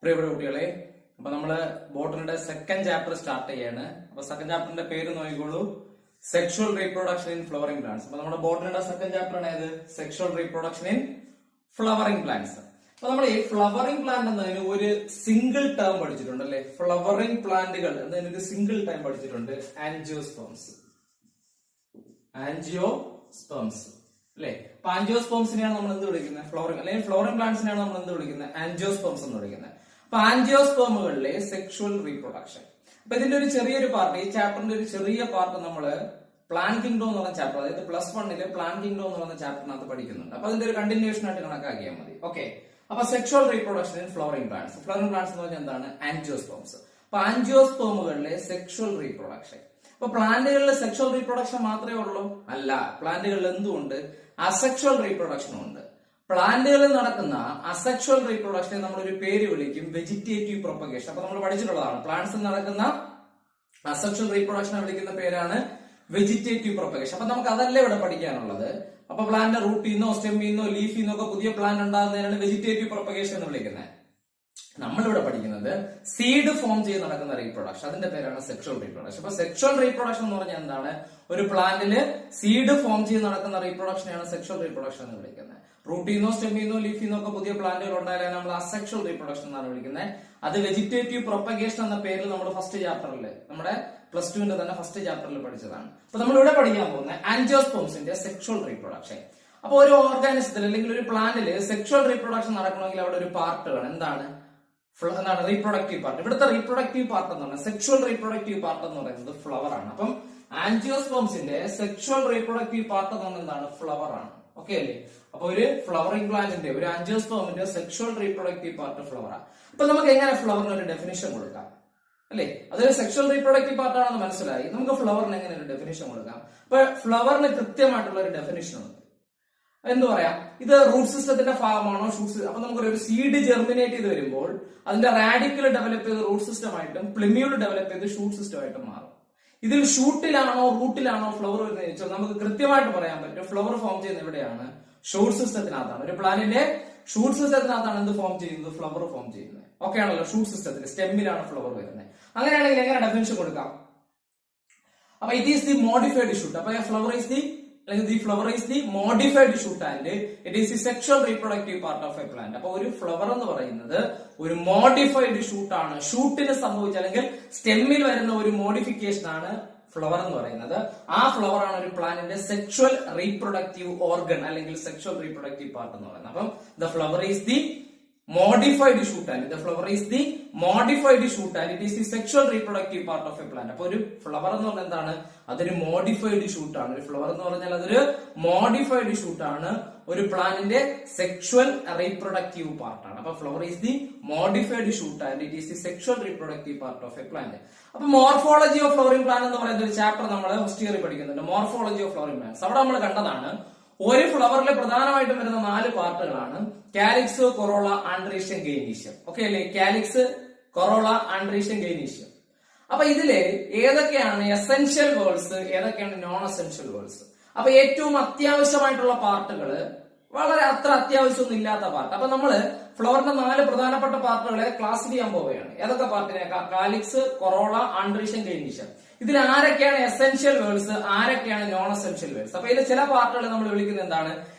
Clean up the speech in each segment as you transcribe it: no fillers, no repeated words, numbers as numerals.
പ്രിയപ്പെട്ട കുട്ടികളെ, അപ്പൊ നമ്മള് ബോട്ടണിയുടെ സെക്കൻഡ് ചാപ്റ്റർ സ്റ്റാർട്ട് ചെയ്യാണ്. അപ്പൊ സെക്കൻഡ് ചാപ്റ്ററിന്റെ പേര് നോക്കിക്കോളൂ, sexual reproduction in flowering plants. അപ്പൊ നമ്മുടെ ബോട്ടണിയുടെ സെക്കൻഡ് ചാപ്റ്റർ ആണ് ഏത്? Sexual reproduction in flowering plants. അപ്പൊ നമ്മൾ ഈ ഫ്ലവറിംഗ് പ്ലാന്റ് എന്നതിന് ഒരു സിംഗിൾ ടേം പഠിച്ചിട്ടുണ്ട് അല്ലെ? ഫ്ലവറിംഗ് പ്ലാന്റുകൾ എന്നതിന് ഒരു സിംഗിൾ ടേം പഠിച്ചിട്ടുണ്ട്, ആൻജിയോസ്പേംസ്. ആൻജിയോസ്പേംസ് അല്ലെ? അപ്പൊ ആൻജിയോസ്പേംസിനെയാണ് നമ്മൾ എന്ത് വിളിക്കുന്നത്? ഫ്ലവറിംഗ് അല്ലെങ്കിൽ ഫ്ലവറിംഗ് പ്ലാന്റ്സിനെയാണ് നമ്മൾ എന്ത് വിളിക്കുന്നത്? ആൻജിയോസ്പേംസ് എന്ന് വിളിക്കുന്നത്. അപ്പൊ ആൻജിയോസ്പേമുകളിലെ സെക്ഷുവൽ റീപ്രൊഡക്ഷൻ. അപ്പൊ ഇതിന്റെ ഒരു ചെറിയൊരു പാർട്ട്, ഈ ചാപ്റ്ററിന്റെ ഒരു ചെറിയ പാർട്ട് നമ്മള് പ്ലാന്റ് കിങ്ഡം എന്ന് പറഞ്ഞ ചാപ്റ്റർ, അതായത് +1 പ്ലാന്റ് കിങ്ഡം എന്ന് പറഞ്ഞ ചാപ്റ്ററിനകത്ത് പഠിക്കുന്നുണ്ട്. അപ്പൊ അതിന്റെ ഒരു കണ്ടിന്യൂഷൻ ആയിട്ട് കണക്കാക്കിയാൽ മതി. ഓക്കെ, അപ്പൊ sexual reproduction in flowering plants. Flowering plants എന്ന് പറഞ്ഞാൽ എന്താണ്? ആൻജിയോസ്പേംസ്. അപ്പൊ ആൻജിയോസ്പേമുകളിലെ സെക്ഷുവൽ റീപ്രൊഡക്ഷൻ. അപ്പൊ പ്ലാന്റുകളിൽ സെക്ഷുവൽ റീപ്രൊഡക്ഷൻ മാത്രമേ ഉള്ളൂ? അല്ല, പ്ലാന്റുകളിൽ എന്തുകൊണ്ട്? അസെക്ഷുവൽ റീപ്രൊഡക്ഷനും ഉണ്ട്. പ്ലാന്റുകളിൽ നടക്കുന്ന അസെക്ഷുവൽ റീപ്രൊഡക്ഷനെ നമ്മളൊരു പേര് വിളിക്കും വെജിറ്റേറ്റീവ് പ്രൊപ്പഗേഷൻ. അപ്പൊ നമ്മൾ പഠിച്ചിട്ടുള്ളതാണ്, പ്ലാന്റ്സിൽ നടക്കുന്ന അസെക്ഷുവൽ റീപ്രൊഡക്ഷനെ വിളിക്കുന്ന പേരാണ് വെജിറ്റേറ്റീവ് പ്രൊപ്പഗേഷൻ. അപ്പൊ നമുക്ക് അതല്ല ഇവിടെ പഠിക്കാനുള്ളത്. അപ്പൊ പ്ലാന്റ് റൂട്ടിൽ നിന്നോ സ്റ്റെമ്മിൽ നിന്നോ ലീഫിൽ നിന്നോ ഒക്കെ പുതിയ പ്ലാന്റ് ഉണ്ടാകുന്നതിനാണ് വെജിറ്റേറ്റീവ് പ്രൊപ്പഗേഷൻ എന്ന് വിളിക്കുന്നത്. നമ്മളിവിടെ പഠിക്കുന്നത് സീഡ് ഫോം ചെയ്ത് നടക്കുന്ന റീപ്രൊഡക്ഷൻ, അതിന്റെ പേരാണ് സെക്ഷുവൽ റീപ്രൊഡക്ഷൻ. അപ്പൊ സെക്ഷുവൽ റീപ്രൊഡക്ഷൻ എന്ന് പറഞ്ഞാൽ എന്താണ്? ഒരു പ്ലാന്റില് സീഡ് ഫോം ചെയ്ത് നടക്കുന്ന റീപ്രൊഡക്ഷനെയാണ് സെക്ഷുവൽ റീപ്രൊഡക്ഷൻ എന്ന് വിളിക്കുന്നത്. റൂട്ടിൽ നിന്നോ സ്റ്റെമ്മിൽ നിന്നോ ലീഫിൽ നിന്നോ ഒക്കെ പുതിയ പ്ലാന്റുകൾ ഉണ്ടായാലും നമ്മൾ അസെക്ഷുവൽ റീപ്രൊഡക്ഷൻ എന്നാണ് വിളിക്കുന്നത്. അത് വെജിറ്റേറ്റീവ് പ്രൊപ്പഗേഷൻ എന്ന പേരിൽ നമ്മൾ ഫസ്റ്റ് ചാപ്റ്ററിൽ, നമ്മുടെ +2 തന്നെ ഫസ്റ്റ് ചാപ്റ്ററിൽ പഠിച്ചതാണ്. അപ്പൊ നമ്മൾ ഇവിടെ പഠിക്കാൻ പോകുന്നത് ആൻജിയോസ്പേംസിന്റെ സെക്ഷുവൽ റീപ്രൊഡക്ഷൻ. അപ്പൊ ഒരു ഓർഗാനിസത്തിൽ അല്ലെങ്കിൽ ഒരു പ്ലാന്റില് സെക്ഷുവൽ റീപ്രൊഡക്ഷൻ നടക്കണമെങ്കിൽ അവിടെ ഒരു പാർട്ട് വേണം. എന്താണ്? Reproductive part. ഇവിടുത്തെ റീപ്രൊഡക്റ്റീവ് പാർട്ട് എന്ന് പറയുന്നത്, സെക്ഷുവൽ റീപ്രൊഡക്റ്റീവ് പാർട്ട് എന്ന് പറയുന്നത് ഫ്ലവർ ആണ്. അപ്പം ആൻജിയോസ്പേംസിന്റെ സെക്ഷുവൽ റീപ്രൊഡക്റ്റീവ് പാർട്ട് എന്ന് പറയുന്നത് എന്താണ്? ഫ്ലവർ ആണ്. ഓക്കെ അല്ലേ? അപ്പൊ ഒരു ഫ്ലവറിംഗ് പ്ലാന്റിന്റെ, ഒരു ആൻജിയോസ്പേമിന്റെ സെക്ഷുവൽ റീപ്രൊഡക്റ്റീവ് പാർട്ട് ഫ്ലവർ ആണ്. അപ്പൊ നമുക്ക് എങ്ങനെ ഫ്ലവറിന് ഒരു ഡെഫിനിഷൻ കൊടുക്കാം അല്ലെ? അതൊരു സെക്ഷുവൽ റീപ്രൊഡക്റ്റീവ് പാർട്ട് ആണെന്ന് മനസ്സിലായി. നമുക്ക് ഫ്ലവറിന് എങ്ങനെ ഒരു ഡെഫിനിഷൻ കൊടുക്കാം? അപ്പൊ ഫ്ലവറിന് കൃത്യമായിട്ടുള്ള ഒരു ഡെഫിനിഷൻ ഉണ്ട്. എന്ത് പറയാം? ഇത് റൂട്ട് സിസ്റ്റത്തിന്റെ ഭാഗമാണോ ഷൂട്ട്? അപ്പൊ നമുക്കൊരു സീഡ് ജെർമിനേറ്റ് ചെയ്ത് വരുമ്പോൾ അതിന്റെ റാഡിക്കൽ ഡെവലപ്പ് ചെയ്ത് റൂട്ട് സിസ്റ്റമായിട്ടും പ്ലിമ്യൂഡ് ഡെവലപ്പ് ചെയ്ത് ഷൂട്ട് സിസ്റ്റമായിട്ടും മാറും. ഇതിൽ ഷൂട്ടിലാണോ റൂട്ടിലാണോ ഫ്ലവർ വരുന്നത് ചോദിച്ചാൽ നമുക്ക് കൃത്യമായിട്ട് പറയാൻ പറ്റും. ഫ്ലവർ ഫോം ചെയ്യുന്നത് എവിടെയാണ്? ഷൂട്ട് സിസ്റ്റത്തിനകത്താണ്. ഒരു പ്ലാന്റിന്റെ ഷൂട്ട് സിസ്റ്റത്തിനകത്താണ് എന്ത് ഫോം ചെയ്യുന്നത്? ഫ്ലവർ ഫോം ചെയ്യുന്നത്. ഓക്കെ ആണല്ലോ? ഷൂട്ട് സിസ്റ്റത്തിൽ സ്റ്റെമ്മിലാണ് ഫ്ലവർ വരുന്നത്. അങ്ങനെയാണെങ്കിൽ എങ്ങനെ ഡെഫിനിഷൻ കൊടുക്കാം? അപ്പൊ it is the modified shoot. അപ്പൊ ഫ്ലവർ ഈസ് ദി, അല്ലെങ്കിൽ the flower is the modified shoot and it is the sexual reproductive part of a plant. അപ്പൊ ഒരു ഫ്ലവർ എന്ന് പറയുന്നത് ഒരു മോഡിഫൈഡ് ഷൂട്ട് ആണ്. ഷൂട്ടിന് സംഭവിച്ച അല്ലെങ്കിൽ സ്റ്റെമ്മിൽ വരുന്ന ഒരു മോഡിഫിക്കേഷൻ ആണ് ഫ്ലവർ എന്ന് പറയുന്നത്. ആ ഫ്ലവർ ആണ് ഒരു പ്ലാന്റിന്റെ സെക്ഷുവൽ റീപ്രൊഡക്റ്റീവ് ഓർഗൻ അല്ലെങ്കിൽ സെക്ഷുവൽ റീപ്രൊഡക്റ്റീവ് പാർട്ട് എന്ന് പറയുന്നത്. അപ്പം the flower is the modified shoot and the flower is the modified shoot and it is the sexual reproductive part of a plant. അപ്പൊ ഒരു ഫ്ലവർ എന്ന് പറഞ്ഞാൽ എന്താണ്? അതൊരു മോഡിഫൈഡ് ഷൂട്ട് ആണ്. ഒരു ഫ്ലവർ എന്ന് പറഞ്ഞാൽ അതൊരു മോഡിഫൈഡ് ഷൂട്ട് ആണ്, ഒരു പ്ലാന്റിന്റെ സെക്ഷുവൽ റീപ്രൊഡക്റ്റീവ് പാർട്ട് ആണ്. അപ്പൊ flower is the modified shoot and it is the sexual reproductive part of A plant. അപ്പൊ മോർഫോളജി ഓഫ് ഫ്ലവറിംഗ് പ്ലാന്റ് എന്ന് പറയുന്ന ഒരു ചാപ്റ്റർ നമ്മൾ ഫസ്റ്റ് ഇയറിൽ പഠിക്കുന്നുണ്ട്, മോർഫോളജി ഓഫ് ഫ്ലവറിംഗ് പ്ലാന്റ്സ്. അവിടെ നമ്മൾ കണ്ടതാണ് ഒരു ഫ്ലവറിൽ പ്രധാനമായിട്ടും വരുന്ന 4 പാർട്ടുകളാണ്: calyx, corolla, androecium, gynoecium. Okay അല്ലേ? Calyx, corolla, androecium, gynoecium. അപ്പൊ ഇതില് ഏതൊക്കെയാണ് എസെൻഷ്യൽ വേർഡ്സ്, ഏതൊക്കെയാണ് നോൺ എസെൻഷ്യൽ വേർഡ്സ്? അപ്പൊ ഏറ്റവും അത്യാവശ്യമായിട്ടുള്ള പാർട്ടുകള്, വളരെ അത്ര അത്യാവശ്യമൊന്നും ഇല്ലാത്ത പാർട്ട്. അപ്പൊ നമ്മള് ഫ്ലവറിന്റെ 4 പ്രധാനപ്പെട്ട പാർട്ടുകളെ ക്ലാസ് ചെയ്യാൻ പോവുകയാണ്. ഏതൊക്കെ പാർട്ടിനെ? Calyx, corolla, androecium, gynoecium. ഇതിൽ ആരൊക്കെയാണ് എസെൻഷ്യൽ വേർഡ്സ്, ആരൊക്കെയാണ് നോൺ എസെൻഷ്യൽ വേർഡ്സ്? അപ്പൊ ഇതിൽ ചില പാർട്ടുകൾ നമ്മൾ വിളിക്കുന്നത് എന്താണ്?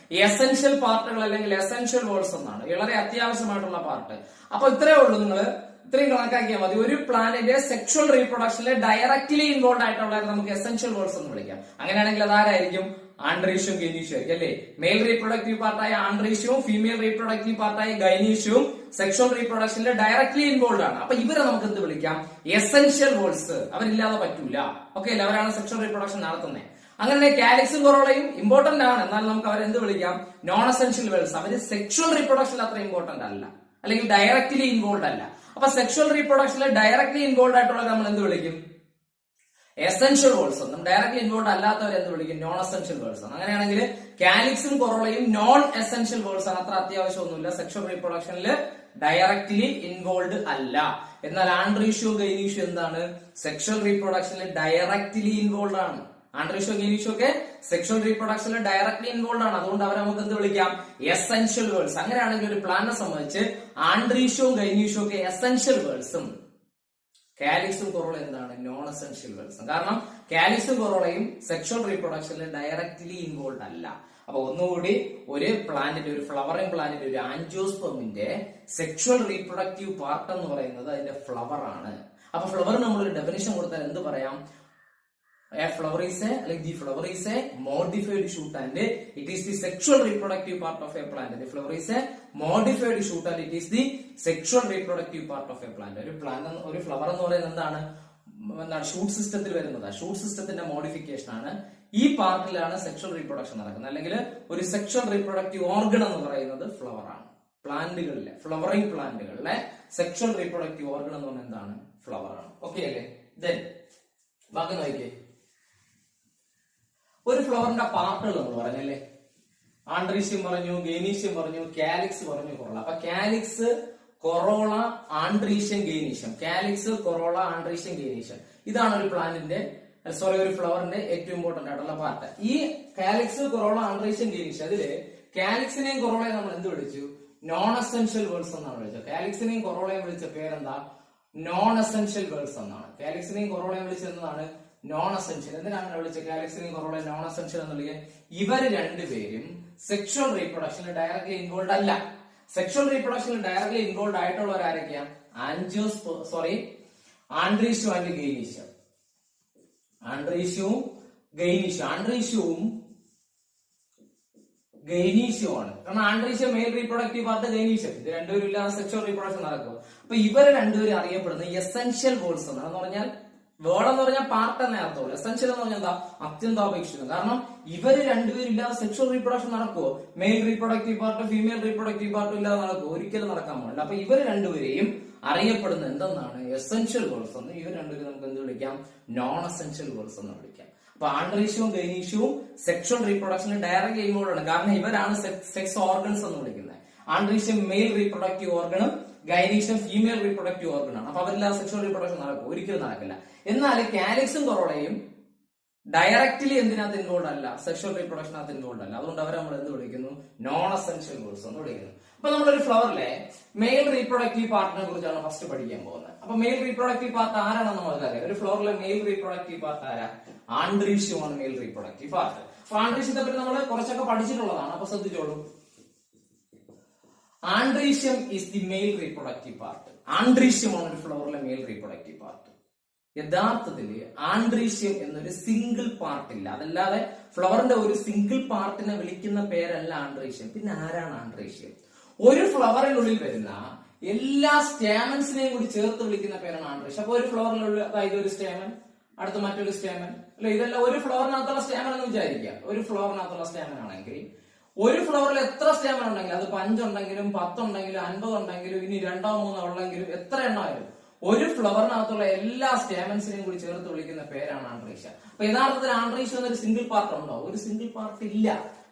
എസെൻഷ്യൽ പാർട്ടുകൾ അല്ലെങ്കിൽ എസെൻഷ്യൽ വേർഡ്സ് എന്നാണ്. വളരെ അത്യാവശ്യമായിട്ടുള്ള പാർട്ട്. അപ്പൊ ഇത്രയേ ഉള്ളൂ, നിങ്ങൾ ഇത്രയും കണക്കാക്കിയാൽ മതി. ഒരു പ്ലാന്റിന്റെ സെക്ഷുവൽ റീപ്രൊഡക്ഷനിൽ ഡയറക്ട്ലി ഇൻവോൾവ് ആയിട്ടുള്ള നമുക്ക് എസെൻഷ്യൽ വേർഡ്സ് എന്ന് വിളിക്കാം. അങ്ങനെയാണെങ്കിൽ അതാരായിരിക്കും? ആൻഡ്രീഷ്യവും ഗൈനീഷ്യവും ആയിരിക്കും അല്ലെ? മെയിൽ റീപ്രൊഡക്റ്റീവ് പാർട്ടായ ആൻഡ്രീഷ്യവും ഫീമെയിൽ റീപ്രൊഡക്റ്റീവ് പാർട്ടായ ഗൈനീഷ്യവും സെക്ഷുവൽ റീപ്രൊഡക്ഷനിൽ ഡയറക്ട്ലി ഇൻവോൾവ് ആണ്. അപ്പൊ ഇവരെ നമുക്ക് എന്ത് വിളിക്കാം? Essential words. അവരില്ലാതെ പറ്റൂല. ഓക്കെ അല്ലെ? അവരാണ് സെക്ഷുവൽ റീപ്രൊഡക്ഷൻ നടത്തുന്നത്. അങ്ങനെ കാലിക്സും കൊറോളയും ഇമ്പോർട്ടന്റ് ആണ്, എന്നാൽ നമുക്ക് അവരെന്ത് വിളിക്കാം? Non essential words. അവര് സെക്ഷുവൽ റീപ്രൊഡക്ഷനിൽ അത്ര ഇമ്പോർട്ടന്റ് അല്ല, അല്ലെങ്കിൽ ഡയറക്ട്ലി ഇൻവോൾവ് അല്ല. അപ്പൊ സെക്ഷുവൽ റീപ്രൊഡക്ഷനിൽ ഡയറക്ട്ലി ഇൻവോൾവ് ആയിട്ടുള്ളത് നമ്മൾ എന്ത് വിളിക്കും? എസെൻഷ്യൽ വേർഡ്സ് എന്നും. ഡയറക്ട്ലി ഇൻവോൾവ് അല്ലാത്തവർ എന്ത് വിളിക്കും? നോൺ എസെൻഷ്യൽ വേർഡ്സ് ആണ്. അങ്ങനെയാണെങ്കിൽ കാലിക്സും കൊറോളയും നോൺ എസെൻഷ്യൽ വേർഡ്സ് ആണ്, അത്ര അത്യാവശ്യമൊന്നുമില്ല, സെക്ഷുവൽ റീപ്രൊഡക്ഷനിൽ ഡയറക്ട്ലി ഇൻവോൾവ് അല്ല. എന്നാൽ ആൻഡ്രീഷ്യവും ഗൈനീഷ്യവും എന്താണ്? സെക്ഷുവൽ റീപ്രൊഡക്ഷനിൽ ഡയറക്ട്ലി ഇൻവോൾവ് ആണ്. ആൻഡ്രീഷ്യോ ഗൈനീഷ്യോ ഒക്കെ സെക്ഷൽ റീപ്രൊഡക്ഷനിൽ ഡയറക്ട്ലി ഇൻവോൾവ് ആണ്. അതുകൊണ്ട് അവരെ നമുക്ക് എന്ത് വിളിക്കാം? Essential whorls. അങ്ങനെയാണെങ്കിൽ ഒരു പ്ലാന്റിനെ സംബന്ധിച്ച് ആൻഡ്രീഷ്യവും ഗൈനീഷ്യോ ഒക്കെ എസെൻഷ്യൽ വേൾഡ്സും കാലിക്സും കൊറോള എന്താണ്? നോൺ എസെൻഷ്യൽ വേൾഡ്സും. കാരണം കാലിക്സും കൊറോളയും സെക്ഷൽ റീപ്രൊഡക്ഷനിൽ ഡയറക്ട്ലി ഇൻവോൾവ് അല്ല. അപ്പൊ ഒന്നുകൂടി, ഒരു പ്ലാന്റിന്റെ, ഒരു ഫ്ലവറിംഗ് പ്ലാന്റിന്റെ, ഒരു ആൻജിയോസ്പെർമിന്റെ സെക്ഷൽ റീപ്രൊഡക്റ്റീവ് പാർട്ട് എന്ന് പറയുന്നത് അതിന്റെ ഫ്ലവർ ആണ്. അപ്പൊ ഫ്ലവറിന് നമ്മളൊരു ഡെഫിനിഷൻ കൊടുത്താൽ എന്ത് പറയാം? A flower is a, like the flower is a modified shoot and it is the sexual reproductive part of a plant. The flower is a modified shoot and it is the sexual reproductive part of a plant. ഒരു plant, ഒരു flower എന്ന് പറയുന്നത് എന്താണ്? Shoot സിസ്റ്റത്തിൽ വരുന്നത്. Shoot സിസ്റ്റത്തിന്റെ modification ആണ്. ഈ പാർട്ടിലാണ് സെക്ഷൽ റീപ്രൊഡക്ഷൻ നടക്കുന്നത്. അല്ലെങ്കിൽ ഒരു സെക്ഷൽ റീപ്രൊഡക്റ്റീവ് ഓർഗൺ എന്ന് പറയുന്നത് ഫ്ലവർ ആണ്. പ്ലാന്റുകളിലെ, ഫ്ലവറിംഗ് പ്ലാന്റുകളിലെ സെക്ഷൽ റീപ്രൊഡക്റ്റീവ് ഓർഗൺ എന്ന് പറയുന്നത് എന്താണ്? ഫ്ലവർ ആണ്. ഓക്കെ അല്ലേ? ദെൻ ബാക്കി നോക്കിയേ. ഒരു ഫ്ലവറിന്റെ പാർട്ടുകൾ നമ്മൾ പറഞ്ഞല്ലേ? ആൻഡ്രീഷ്യം പറഞ്ഞു, ഗൈനീഷ്യം പറഞ്ഞു, കാലിക്സ് പറഞ്ഞു, കൊറോള. അപ്പൊ calyx, corolla, androecium, gynoecium. Calyx, corolla, androecium, gynoecium. ഇതാണ് ഒരു പ്ലാന്റിന്റെ, ഒരു ഫ്ലവറിന്റെ ഏറ്റവും ഇമ്പോർട്ടന്റ് ആയിട്ടുള്ള പാർട്ട്. ഈ കാലിക്സ്, കൊറോള, ആൻഡ്രീഷ്യം, ഗൈനീഷ്യം, അതില് കാലിക്സിനെയും കൊറോളയും നമ്മൾ എന്ത് വിളിച്ചു? നോൺ എസെൻഷ്യൽ വേൾഡ്സ് എന്നാണ് വിളിച്ചത്. കാലിക്സിനെയും കൊറോളയും വിളിച്ച പേരെന്താ? നോൺ എസെൻഷ്യൽ വേൾഡ്സ് എന്നാണ്. കാലിക്സിനെയും കൊറോളയും വിളിച്ചെന്നതാണ് നോൺ എസെൻഷ്യൽ. എന്തിനാണ് വിളിച്ചത് കാലിക്സിനെയും കൊറോളയും നോൺ എസെൻഷ്യൽ എന്നുള്ളത്? ഇവര് രണ്ടുപേരും സെക്ഷൽ റീപ്രൊഡക്ഷനിൽ ഡയറക്ട്ലി ഇൻവോൾവ് അല്ല. സെക്ഷൽ റീപ്രൊഡക്ഷനിൽ ഡയറക്ട്ലി ഇൻവോൾവ് ആയിട്ടുള്ളവർ ആരൊക്കെയാണ്? Androecium and gynoecium. ആൻഡ്രീഷ്യവും ഗൈനീഷ്യവും ഗൈനീഷ്യമാണ്. കാരണം androecium male reproductive part, gynoecium ഇത് രണ്ടുപേരും ഇല്ലാതെ സെക്ഷൽ റീപ്രൊഡക്ഷൻ നടക്കും. അപ്പൊ ഇവര് രണ്ടുപേരും അറിയപ്പെടുന്നത് എസെൻഷ്യൽ വേൾഡ്സ് എന്നാണ്. എന്ന് പറഞ്ഞാൽ വേർഡ് എന്ന് പറഞ്ഞാൽ പാർട്ട് തന്നെ അർത്ഥമുള്ളൂ. എസെൻഷ്യൽ എന്ന് പറഞ്ഞാൽ എന്താ? അത്യന്താപേക്ഷിതം. കാരണം ഇവര് രണ്ടുപേരും ഇല്ലാതെ സെക്ഷൽ റീപ്രൊഡക്ഷൻ നടക്കുമോ? മെയിൽ റീപ്രൊഡക്റ്റീവ് പാർട്ടും ഫീമെയിൽ റീപ്രൊഡക്റ്റീവ് പാർട്ടും ഇല്ലാതെ നടക്കുമോ? ഒരിക്കലും നടക്കാൻ പാടില്ല. അപ്പൊ ഇവര് രണ്ടുപേരെയും അറിയപ്പെടുന്നത് എന്തെന്നാണ്? എസെൻഷ്യൽ വേൾഡ്സ് എന്ന്. ഇവർ രണ്ടുപേരും നമുക്ക് എന്ത് വിളിക്കാം? നോൺ എസെൻഷ്യൽ വേൾഡ്സ് എന്ന് വിളിക്കാം. അപ്പൊ ആൻഡ്രീഷ്യവും ഗൈനീഷ്യവും സെക്ഷൽ റീപ്രൊഡക്ഷനിൽ ഡയറക്റ്റ് ഇൻവോൾവ് ആണ്. കാരണം ഇവരാണ് സെക്സ് ഓർഗൻസ് എന്ന് വിളിക്കുന്നത്. ആൻഡ്രീഷ്യം മെയിൽ റീപ്രൊഡക്റ്റീവ് ഓർഗനും ഗൈനീഷ്യം ഫീമെയിൽ റീപ്രൊഡക്റ്റീവ് ഓർഗൻ ആണ്. അപ്പൊ അവരില്ലാതെ സെക്ഷൽ റീപ്രൊഡക്ഷൻ നടക്കും? ഒരിക്കലും നടക്കില്ല. എന്നാൽ കാലിക്സും കൊറോളയും ഡയറക്ട്ലി എന്തിനകത്ത് ഇൻവോൾവ് അല്ല? സെക്ഷൽ റീപ്രൊഡക്ഷനകത്ത് ഇൻവോൾവ് അല്ല. അതുകൊണ്ട് അവരെ നമ്മൾ എന്ത് വിളിക്കുന്നു? നോൺ എസെൻഷ്യൽ വേൾഡ്സ് എന്ന് വിളിക്കുന്നു. അപ്പൊ നമ്മളൊരു ഫ്ലവറിലെ മെയിൽ റീപ്രൊഡക്റ്റീവ് പാർട്ടിനെ കുറിച്ചാണ് ഫസ്റ്റ് പഠിക്കാൻ പോകുന്നത്. അപ്പൊ മെയിൽ റീപ്രൊഡക്റ്റീവ് പാർട്ട് ആരാണെന്ന് നമുക്കറിയാം. ഒരു ഫ്ലവറിലെ മെയിൽ റീപ്രൊഡക്റ്റീവ് പാർട്ട് ആരാ? ആൻഡ്രീഷ്യമാണ് മെയിൽ റീപ്രൊഡക്റ്റീവ് പാർട്ട്. അപ്പൊ ആൻഡ്രീഷ്യത്തെ പറ്റി നമ്മൾ കുറച്ചൊക്കെ പഠിച്ചിട്ടുള്ളതാണ്. അപ്പൊ ശ്രദ്ധിച്ചോളൂ. Androecium is the male reproductive part. ആൻഡ്രീഷ്യമാണ് ഒരു ഫ്ലവറിലെ മെയിൽ റീപ്രൊഡക്റ്റീവ് പാർട്ട്. യഥാർത്ഥത്തിൽ ആൻഡ്രീഷ്യം എന്നൊരു സിംഗിൾ പാർട്ട് ഇല്ല. അതല്ലാതെ ഫ്ലവറിന്റെ ഒരു സിംഗിൾ പാർട്ടിനെ വിളിക്കുന്ന പേരല്ല ആൻഡ്രീഷ്യം. പിന്നെ ആരാണ് ആൻഡ്രീഷ്യം? ഒരു ഫ്ലവറിനുള്ളിൽ വരുന്ന എല്ലാ സ്റ്റാമൻസിനെയും കൂടി ചേർത്ത് വിളിക്കുന്ന പേരാണ് ആൻഡ്രീഷ്യം. അപ്പൊ ഒരു ഫ്ലവറിനുള്ളിൽ, അതായത് ഒരു സ്റ്റാമൻ, അടുത്ത മറ്റൊരു സ്റ്റാമൻ, അല്ലെ? ഇതെല്ലാം ഒരു ഫ്ലവറിനകത്തുള്ള സ്റ്റാമൻ എന്ന് വിചാരിക്കുക. ഒരു ഫ്ലവറിനകത്തുള്ള സ്റ്റാമൻ ആണെങ്കിൽ ഒരു ഫ്ലവറിൽ എത്ര സ്റ്റാമൻ ഉണ്ടെങ്കിലും, അത് 5 ഉണ്ടെങ്കിലും 10 ഉണ്ടെങ്കിലും 50 ഉണ്ടെങ്കിലും ഇനി 2 3 ഉള്ളെങ്കിലും എത്ര എണ്ണമായാലും ഒരു ഫ്ലവറിനകത്തുള്ള എല്ലാ സ്റ്റാമൻസിനെയും കൂടി ചേർത്ത് വിളിക്കുന്ന പേരാണ് ആൻഡ്രീഷ്യം. അപ്പൊ യഥാർത്ഥത്തിൽ ആൻഡ്രീഷ്യം എന്നൊരു സിംഗിൾ പാർട്ട് ഉണ്ടോ? ഒരു സിംഗിൾ പാർട്ട് ഇല്ല.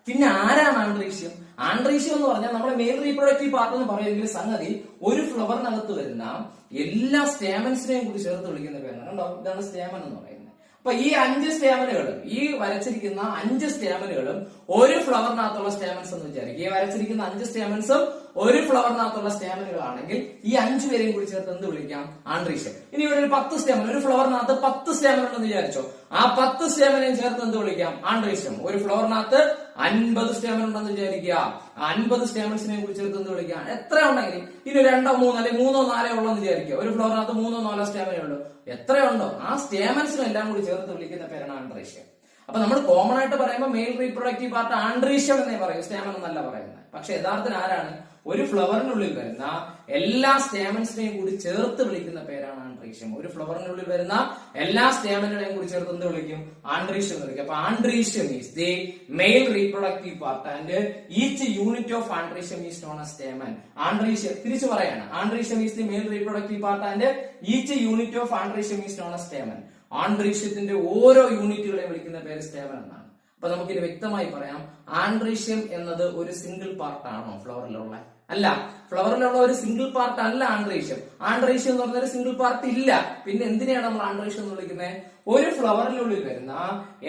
പിന്നെ ആരാണ് ആൻഡ്രീഷ്യം? ആൻഡ്രീഷ്യം എന്ന് പറഞ്ഞാൽ നമ്മുടെ മെയിൽ റീപ്രൊഡക്റ്റീവ് പാർട്ട് എന്ന് പറയുന്ന സംഗതി ഒരു ഫ്ലവറിനകത്ത് വരുന്ന എല്ലാ സ്റ്റാമൻസിനെയും കൂടി ചേർത്ത് വിളിക്കുന്ന പേരാണ്. കണ്ടോ? ഇതാണ് സ്റ്റാമൻ എന്ന് പറയുന്നത്. അപ്പൊ ഈ 5 സ്റ്റാമനുകളും, ഈ വരച്ചിരിക്കുന്ന 5 സ്റ്റാമനുകളും ഒരു ഫ്ലവറിനകത്തുള്ള സ്റ്റാമൻസ് എന്ന് വിചാരിക്കും. ഈ വരച്ചിരിക്കുന്ന 5 സ്റ്റാമൻസും ഒരു ഫ്ലവറിനകത്തുള്ള സ്റ്റാമനുകളാണെങ്കിൽ ഈ 5 പേരെയും കൂടി ചേർത്ത് എന്ത് വിളിക്കാം? ആൻഡ്രീഷ്യം. ഇനി ഇവിടെ ഒരു 10 സ്റ്റാമൻ, ഒരു ഫ്ലവറിനകത്ത് 10 സ്റ്റാമൻ ഉണ്ടെന്ന് വിചാരിച്ചോ. ആ 10 സ്റ്റാമനെയും ചേർത്ത് എന്ത് വിളിക്കാം? ആൻഡ്രീഷ്യം. ഒരു ഫ്ലവറിനകത്ത് 50 സ്റ്റാമൻ ഉണ്ടെന്ന് വിചാരിക്കുക. 50 സ്റ്റാമൻസിനെ കൂടി ചേർത്ത് എന്ത് വിളിക്കാം? എത്ര ഉണ്ടെങ്കിൽ ഇനി 2 3 അല്ലെങ്കിൽ 3 4 ഉള്ളെന്ന് വിചാരിക്കുക. ഒരു ഫ്ലവറിനകത്ത് 3 4 സ്റ്റാമനേ ഉള്ളൂ. എത്രയുണ്ടോ ആ സ്റ്റാമൻസിനും എല്ലാം കൂടി ചേർത്ത് വിളിക്കുന്ന പേരാണ് ആൻഡ്രീഷ്യം. അപ്പൊ നമ്മൾ കോമൺ ആയിട്ട് പറയുമ്പോൾ മെയിൽ റീപ്രൊഡക്റ്റീവ് പാർട്ട് ആൻഡ്രീഷ്യം എന്നേ പറയും, സ്റ്റാമൻ എന്നല്ല പറയുന്നത്. പക്ഷെ യഥാർത്ഥത്തിൽ ആരാണ്? ഒരു ഫ്ലവറിനുള്ളിൽ വരുന്ന എല്ലാ സ്റ്റാമൻസിനെയും കൂടി ചേർത്ത് വിളിക്കുന്ന പേരാണ് ആൻഡ്രീഷ്യം. ഒരു ഫ്ലവറിനുള്ളിൽ വരുന്ന എല്ലാ സ്റ്റാമനുകളെയും കൂടി ചേർത്ത് എന്ത് വിളിക്കും? ആൻഡ്രീഷ്യം എന്ന് വിളിക്കും. അപ്പൊ androecium is the male reproductive part and each unit of androecium is known as stamen. Androecium തിരിച്ചു പറയാണ്. Androecium is the male reproductive part and each unit of androecium is known as stamen. ആൻഡ്രീഷ്യത്തിന്റെ ഓരോ യൂണിറ്റുകളെയും വിളിക്കുന്ന പേര് സ്റ്റാമൻ എന്നാണ്. അപ്പൊ നമുക്കിത് വ്യക്തമായി പറയാം, ആൻഡ്രീഷ്യം എന്നത് ഒരു സിംഗിൾ പാർട്ട് ആണോ ഫ്ലവറിലുള്ള? അല്ല, ഫ്ലവറിലുള്ള ഒരു സിംഗിൾ പാർട്ട് അല്ല ആൻഡ്രീഷ്യം. ആൻഡ്രീഷ്യം എന്ന് പറഞ്ഞ ഒരു സിംഗിൾ പാർട്ട് ഇല്ല. പിന്നെ എന്തിനാണ് നമ്മൾ ആൻഡ്രീഷ്യം എന്ന് വിളിക്കുന്നത്? ഒരു ഫ്ലവറിനുള്ളിൽ വരുന്ന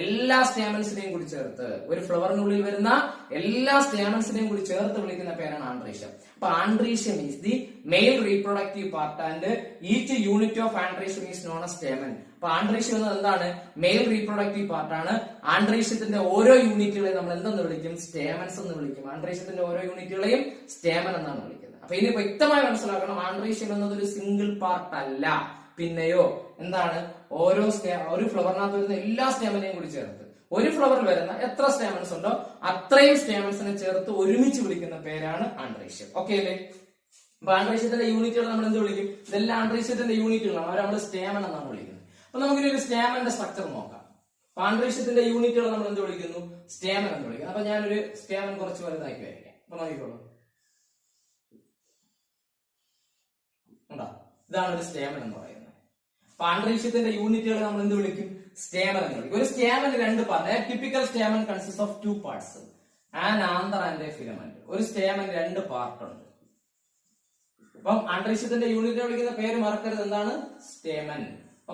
എല്ലാ സ്റ്റേമൻസിനെയും കൂടി ചേർത്ത്, ഒരു ഫ്ലവറിനുള്ളിൽ വരുന്ന എല്ലാ സ്റ്റേമൻസിനെയും കൂടി ചേർത്ത് വിളിക്കുന്ന പേരാണ് ആൻഡ്രീഷ്യം. അപ്പൊ androecium is the male reproductive part and each unit of androecium is known as stamen. അപ്പൊ ആൻഡ്രീഷ്യം എന്നത് എന്താണ്? മെയിൽ റീപ്രൊഡക്റ്റീവ് പാർട്ടാണ്. ആൻഡ്രീഷ്യത്തിന്റെ ഓരോ യൂണിറ്റുകളെയും നമ്മൾ എന്തെന്ന് വിളിക്കും? സ്റ്റേമൻസ് എന്ന് വിളിക്കും. ആൻഡ്രീഷ്യത്തിന്റെ ഓരോ യൂണിറ്റുകളെയും സ്റ്റേമൻ എന്നാണ് വിളിക്കുന്നത്. അപ്പൊ ഇനി വ്യക്തമായി മനസ്സിലാക്കണം, ആൻഡ്രീഷ്യം എന്നത് ഒരു സിംഗിൾ പാർട്ട് അല്ല. പിന്നെയോ എന്താണ്? ഒരു ഫ്ലവറിനകത്ത് വരുന്ന എല്ലാ സ്റ്റേമനെയും കൂടി ചേർത്ത്, ഒരു ഫ്ലവറിൽ വരുന്ന എത്ര സ്റ്റേമൻസ് ഉണ്ടോ അത്രയും സ്റ്റേമൻസിനെ ചേർത്ത് ഒരുമിച്ച് വിളിക്കുന്ന പേരാണ് ആൻഡ്രീഷ്യം. ഓക്കെ അല്ലേ? അപ്പൊ ആൻഡ്രീഷ്യത്തിന്റെ യൂണിറ്റുകൾ നമ്മൾ എന്ത് വിളിക്കും? ഇതെല്ലാം ആൻഡ്രീഷ്യത്തിന്റെ യൂണിറ്റുകളാണ്, അവരെ നമ്മൾ സ്റ്റേമൻ എന്നാണ് വിളിക്കുന്നത്. അപ്പൊ നമുക്കിനി ഒരു സ്റ്റേമന്റെ സ്ട്രക്ചർ നോക്കാം. ആൻഡ്രീഷ്യത്തിന്റെ യൂണിറ്റുകൾ നമ്മൾ എന്ത് വിളിക്കുന്നു? സ്റ്റേമൻ എന്ന് വിളിക്കുന്നു. അപ്പൊ ഞാനൊരു സ്റ്റേമൻ കുറച്ച് വലുതാക്കി വരയ്ക്കാം. അപ്പൊ നോക്കിക്കോളൂ, ഇതാണ് ഒരു സ്റ്റേമൻ എന്ന് പറയുന്നത്. അപ്പൊ ആൻഡ്രീഷ്യത്തിന്റെ യൂണിറ്റുകൾ നമ്മൾ എന്ത് വിളിക്കും? സ്റ്റേമൻ എന്ന് വിളിക്കും. ഒരു സ്റ്റേമൻ രണ്ട് part. Typical stamen consist of 2 parts, an anther and A filament. ഒരു സ്റ്റേമൻ 2 പാർട്ട് ഉണ്ട്. അപ്പം ആൻഡ്രീഷ്യത്തിന്റെ യൂണിറ്റ് വിളിക്കുന്ന പേര് മറക്കരുത്, എന്താണ്? സ്റ്റേമൻ.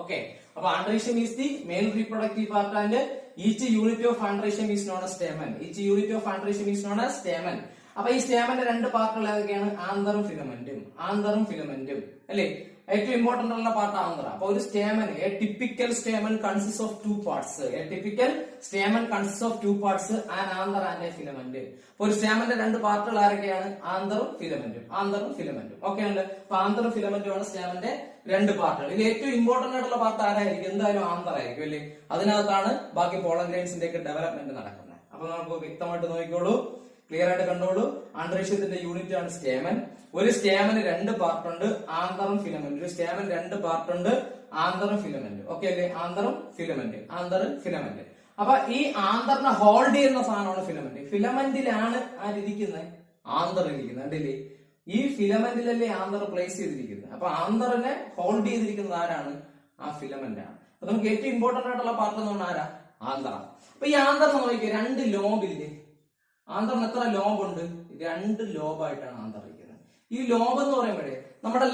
ഓക്കെ. അപ്പൊ androecium is the male reproductive part and each unit of androecium is known as stamen. Each unit of androecium is known as stamen. അപ്പൊ ഈ സ്റ്റേമന്റെ 2 പാർട്ടുകൾ ഏതൊക്കെയാണ്? ആന്തറും ഫിലമെന്റും. ആന്തറും ഫിലമെന്റും അല്ലേ? ഏറ്റവും ഇമ്പോർട്ടന്റ് ഉള്ള പാർട്ട് ആന്തറ. അപ്പൊ ഒരു stamen, A typical stamen consist of 2 parts. A typical stamen consist of 2 parts, an anther and A filament. അപ്പൊ ഒരു സ്റ്റേമന്റെ 2 പാർട്ടുകൾ ആരൊക്കെയാണ്? ആന്തറും ഫിലമെന്റും. ആന്തറും ഫിലമെന്റും. ഓക്കെ ഉണ്ട്. അപ്പൊ ആന്തറും ഫിലമെന്റും ആണ് സ്റ്റേമന്റെ 2 പാർട്ടുകൾ. ഇതിൽ ഏറ്റവും ഇമ്പോർട്ടന്റ് ആയിട്ടുള്ള പാർട്ട് ആരായിരിക്കും? എന്തായാലും ആന്തർ ആയിരിക്കും അല്ലേ? അതിനകത്താണ് ബാക്കി പോളൻ ഗ്രൈൻസിന്റെ ഒക്കെ ഡെവലപ്മെന്റ് നടക്കുന്നത്. അപ്പൊ നമുക്ക് വ്യക്തമായിട്ട് നോക്കിക്കോളൂ, ക്ലിയർ ആയിട്ട് കണ്ടോളൂ. ആൻഡ്രീഷ്യത്തിന്റെ യൂണിറ്റ് ആണ് സ്റ്റേമൻ. ഒരു സ്റ്റേമന് 2 പാർട്ട് ഉണ്ട്, ആന്തറും ഫിലമെന്റ്. ഒരു സ്റ്റേമൻ 2 പാർട്ട് ഉണ്ട്, ആന്തറും ഫിലമെന്റ്. ഓക്കെ അല്ലേ? ആന്തറും ഫിലമെന്റ്, ആന്തർ ഫിലമെന്റ്. അപ്പൊ ഈ ആന്തറിനെ ഹോൾഡ് ചെയ്യുന്ന സാധനമാണ് ഫിലമെന്റ്. ഫിലമെന്റിലാണ് ആരിയ്ക്കുന്നത്? ആന്തർ ഇരിക്കുന്നത്. കണ്ടില്ലേ? ഈ ഫിലമെന്റിലല്ലേ ആന്തർ പ്ലേസ് ചെയ്തിരിക്കുന്നത്. അപ്പൊ ആന്തറിനെ ഹോൾഡ് ചെയ്തിരിക്കുന്നത് ആരാണ്? ആ ഫിലമെന്റ് ആണ്. അപ്പൊ നമുക്ക് ഏറ്റവും ഇമ്പോർട്ടന്റ് ആയിട്ടുള്ള പാർട്ട് എന്ന് പറഞ്ഞാൽ ആരാ? ആന്തറ. അപ്പൊ ഈ ആന്തർ നോക്കിയാൽ 2 ലോബില്ലേ? ആന്തറിന് എത്ര ലോബ് ഉണ്ട്? 2 ലോബായിട്ടാണ് ആന്തർ ഇരിക്കുന്നത്. ഈ ലോബ് എന്ന് പറയുമ്പോഴേ നമ്മുടെ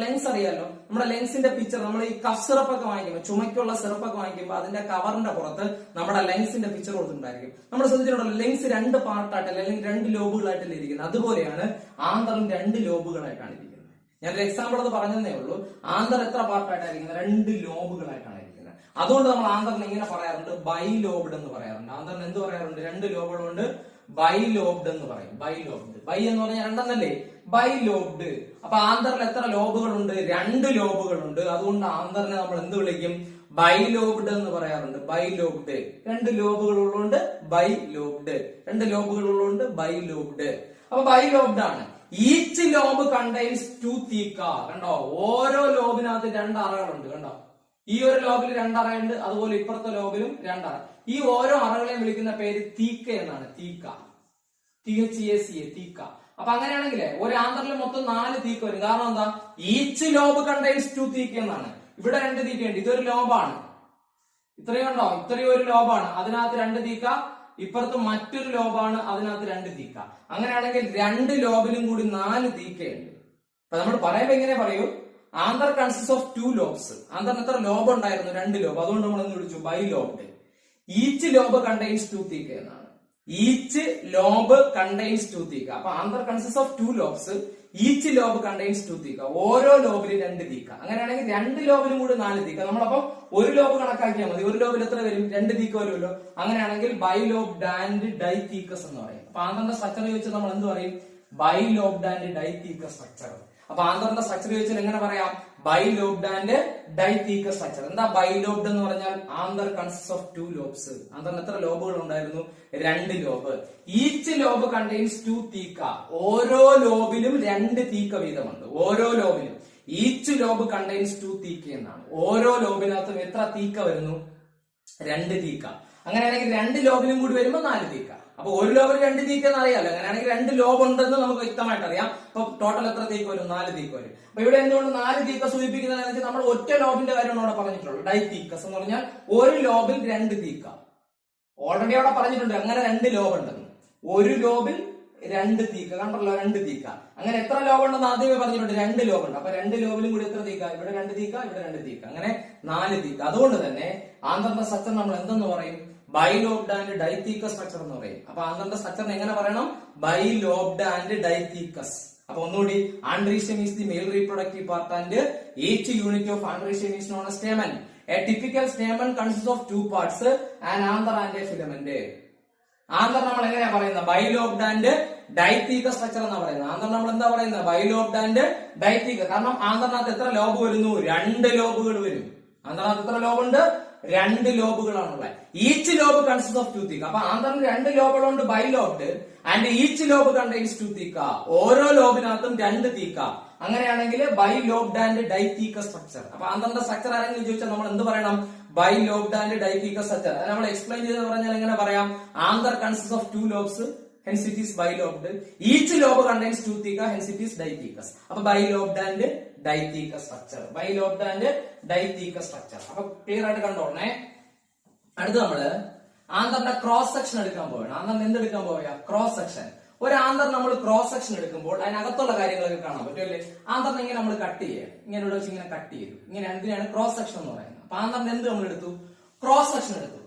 ലെങ്സ് അറിയാലോ. നമ്മുടെ ലെങ്സിന്റെ പിക്ചർ നമ്മൾ ഈ കഫ് സിറപ്പ് ഒക്കെ വാങ്ങിക്കുമ്പോൾ, ചുമക്കുള്ള സിറപ്പ് ഒക്കെ വാങ്ങിക്കുമ്പോൾ അതിന്റെ കവറിന്റെ പുറത്ത് നമ്മുടെ ലെങ്സിന്റെ പിക്ചർ കൊടുത്തിട്ടുണ്ടായിരിക്കും. നമ്മൾ ശ്രദ്ധിച്ചിട്ടുണ്ടല്ലോ, ലെങ്സ് 2 പാർട്ടായിട്ടല്ല, അല്ലെങ്കിൽ 2 ലോബുകളായിട്ടല്ലേ ഇരിക്കുന്നത്. അതുപോലെയാണ് ആന്തറും 2 ലോബുകളായിട്ടാണ് ഇരിക്കുന്നത്. ഞാനൊരു എക്സാമ്പിൾ അത് പറഞ്ഞതേ ഉള്ളൂ. ആന്തർ എത്ര പാർട്ടായിട്ടാണ് ഇരിക്കുന്നത്? 2 ലോബുകളായിട്ടാണ് ഇരിക്കുന്നത്. അതുകൊണ്ട് നമ്മൾ ആന്തറിന് ഇങ്ങനെ പറയാറുണ്ട്, ബൈ ലോബ്ഡ് എന്ന് പറയാറുണ്ട്. ആന്തറിന് എന്ത് പറയാറുണ്ട്? 2 ലോബുകളുണ്ട്, ബൈ ലോബ്ഡ് എന്ന് പറയും. By lobed. ബൈ എന്ന് പറഞ്ഞാൽ 2 എന്നല്ലേ? Bilobed. അപ്പൊ ആന്തറിൽ എത്ര ലോബുകളുണ്ട്? 2 ലോബുകളുണ്ട്. അതുകൊണ്ട് ആന്തറിനെ നമ്മൾ എന്ത് വിളിക്കും? ബൈ ലോബ്ഡ് എന്ന് പറയാറുണ്ട്. By lobed. 2 ലോബുകൾ ഉള്ളതുകൊണ്ട് ബൈ ലോബ്ഡ്. 2 ലോബുകൾ ഉള്ളതുകൊണ്ട് ബൈ ലോബ്ഡ്. അപ്പൊ ബൈ ലോബ്ഡ് ആണ്. Each lobe contains 2 തീക്ക. കണ്ടോ? ഓരോ ലോബിനകത്ത് 2 അറകളുണ്ട്. കണ്ടോ? ഈ ഒരു ലോബിൽ 2 അറയുണ്ട്, അതുപോലെ ഇപ്പുറത്തെ ലോബിലും 2 അറ. ഈ ഓരോ അറകളെയും വിളിക്കുന്ന പേര് തീക്ക എന്നാണ്. തീക്ക. THECA, തീക്ക. അപ്പൊ അങ്ങനെയാണെങ്കിൽ ഒരു ആന്തറിൽ മൊത്തം 4 തീക്ക വരും. കാരണം എന്താ? ഈച്ച് ലോബ് കണ്ടെയ്ൻസ് 2 തീക്ക എന്നാണ്. ഇവിടെ 2 തീക്കയുണ്ട്. ഇതൊരു ലോബാണ്. ഇത്രയും ഉണ്ടോ? ഇത്രയും ഒരു ലോബാണ്, അതിനകത്ത് 2 തീക്ക. ഇപ്പുറത്ത് മറ്റൊരു ലോബാണ്, അതിനകത്ത് 2 തീക്ക. അങ്ങനെയാണെങ്കിൽ 2 ലോബിലും കൂടി 4 തീക്കയുണ്ട്. അപ്പൊ നമ്മൾ പറയുമ്പോ എങ്ങനെ പറയൂ? Anther consist of 2 lobes. ആന്തറിന് എത്ര ലോബ് ഉണ്ടായിരുന്നു? 2 ലോബ്. അതുകൊണ്ട് നമ്മൾ എന്ത് വിളിച്ചു? Bilobed. Each lobe contains 2 theca എന്നാണ്. Each lobe contains 2 theca. അപ്പൊ anther consist of 2 lobes. Each lobe contains 2 theca. ഓരോ ലോബിലും 2 തീക്ക. അങ്ങനെയാണെങ്കിൽ 2 ലോബിലും കൂടി 4 തീക്ക. നമ്മളപ്പം ഒരു ലോബ് കണക്കാക്കിയാൽ മതി. ഒരു ലോബിൽ എത്ര വരും? 2 തീക്ക വരുമല്ലോ. അങ്ങനെയാണെങ്കിൽ bilobed and dithecous എന്ന് പറയും. അപ്പൊ ആന്തറിന്റെ സ്ട്രക്ചർ ചോദിച്ചാൽ നമ്മൾ എന്ത് പറയും? Bilobed and dithecous structure. അപ്പൊ ആന്തറിന്റെ സ്ട്രക്ചർ ചോദിച്ചാൽ എങ്ങനെ പറയാം? Bilobed and dithecous structure. എന്താ ബൈ ലോബ്ഡ് എന്ന് പറഞ്ഞാൽ? Anther consist of 2 lobes. ആന്തറിന് എത്ര ലോബുകൾ ഉണ്ടായിരുന്നു? 2 lobe. Each lobe contains 2 theca. ഓരോ ലോബിലും 2 തീക്ക വീതമുണ്ട്. ഓരോ ലോബിലും. ഈച്ച് ലോബ് കണ്ടെയ്ൻസ് 2 തീക്ക എന്നാണ്. ഓരോ ലോബിനകത്തും എത്ര തീക്ക വരുന്നു? 2 തീക്ക. അങ്ങനെയാണെങ്കിൽ 2 ലോബിലും കൂടി വരുമ്പോൾ 4 തീക്ക. അപ്പൊ ഒരു ലോബിൽ 2 തീക്ക എന്ന് അറിയാലോ. അങ്ങനെയാണെങ്കിൽ 2 ലോബ് ഉണ്ടെന്ന് നമുക്ക് വ്യക്തമായിട്ട് അറിയാം. അപ്പൊ ടോട്ടൽ എത്ര തീക്ക വരും? 4 തീക്ക വരും. അപ്പൊ ഇവിടെ എന്തുകൊണ്ട് 4 തീക്ക സൂചിപ്പിക്കുന്നതെന്ന് വെച്ചാൽ നമ്മൾ ഒറ്റ ലോബിന്റെ കാര്യമാണ് അവിടെ പറഞ്ഞിട്ടുള്ളൂ. ഡൈ തീക്കസ് എന്ന് പറഞ്ഞാൽ ഒരു ലോബിൽ 2 തീക്ക. ഓൾറെഡി അവിടെ പറഞ്ഞിട്ടുണ്ട് അങ്ങനെ 2 ലോബ് ഉണ്ടെന്ന്. ഒരു ലോബിൽ രണ്ട് തീക്ക കണ്ടല്ലോ, രണ്ട് തീക്ക. അങ്ങനെ എത്ര ലോബ് ഉണ്ടെന്ന് ആദ്യമേ പറഞ്ഞിട്ടുണ്ട്, രണ്ട് ലോബ് ഉണ്ട്. അപ്പൊ രണ്ട് ലോബിലും കൂടി എത്ര തീക്ക? ഇവിടെ രണ്ട് തീക്ക, ഇവിടെ രണ്ട് തീക്ക, അങ്ങനെ 4 തീക്ക. അതുകൊണ്ട് തന്നെ ആന്തറിന്റെ സ്ട്രക്ചർ നമ്മൾ എന്തെന്ന് പറയും? ബൈലോബ്ഡ് ആൻഡ് ഡൈത്തീക്കസ് സ്ട്രക്ചർ എന്ന് പറയും. അപ്പൊ ആന്തറിന്റെ സ്ട്രക്ചറിനെ എങ്ങനെ പറയണം? Bilobed and dithecous. അപ്പൊ ഒന്നുകൂടി, androecium is the male reproductive part and each unit of androecium is known as stamen. A typical stamen consists of 2 parts, an anther and a filament. Anther നമ്മൾ എങ്ങനെയാ പറയുന്നത്? ബൈലോബ്ഡ് ആൻഡ് ഡൈത്തീക്കസ് സ്ട്രക്ചർ എന്നാ പറയുന്നത്. Anther നമ്മൾ എന്താ പറയുന്നത്? Bilobed and dithecous. കാരണം ആന്തറിനകത്ത് എത്ര ലോബ് വരുന്നു? 2 ലോബുകൾ വരും. ആന്തറിനകത്ത് എത്ര ലോബ് ഉണ്ട്? 2 ലോബുകളാണുള്ളത്. Each lobe consist of 2 theca. അപ്പൊ ആന്തറിന് 2 ലോബുകളുണ്ട്, bilobed, and each lobe contains 2 theca. ഓരോ ലോബിനകത്തും 2 തീക്ക. അങ്ങനെയാണെങ്കിൽ ബൈലോബ്ഡ് ആൻഡ് ഡൈത്തീക്കസ് സ്ട്രക്ചർ. അപ്പൊ ആന്തറിന്റെ സ്ട്രക്ചർ ആരെങ്കിലും ചോദിച്ചാൽ നമ്മൾ എന്ത് പറയണം? Bilobed and dithecous structure. അത് നമ്മൾ എക്സ്പ്ലെയിൻ ചെയ്ത് പറഞ്ഞാൽ എങ്ങനെ പറയാം? Anther consist of 2 lobes, hence it is bilobed. Each lobe contains 2 theca, hence it is dithecous. അപ്പൊ bilobed and dithecous structure, bilobed and dithecous structure. അപ്പൊ ക്ലിയർ ആയിട്ട് കണ്ടോണേ. അടുത്ത് നമ്മള് ആന്തറിന്റെ ക്രോസ് സെക്ഷൻ എടുക്കാൻ പോവുകയാണ്. ആന്തറിന് എന്ത് എടുക്കാൻ പോവുക? Cross section. ഒരു ആന്തർ നമ്മൾ ക്രോസ് സെക്ഷൻ എടുക്കുമ്പോൾ അതിനകത്തുള്ള കാര്യങ്ങളൊക്കെ കാണാൻ പറ്റും അല്ലേ? ആന്തറിനെ ഇങ്ങനെ നമ്മൾ കട്ട് ചെയ്യുക, ഇങ്ങനെ ഇവിടെ വെച്ച് ഇങ്ങനെ കട്ട് ചെയ്തു. ഇങ്ങനെ എന്തിനാണ് ക്രോസ് സെക്ഷൻ എന്ന് പറയുന്നത്? അപ്പൊ ആന്തറിന് എന്ത് നമ്മൾ എടുത്തു? ക്രോസ് സെക്ഷൻ എടുത്തു.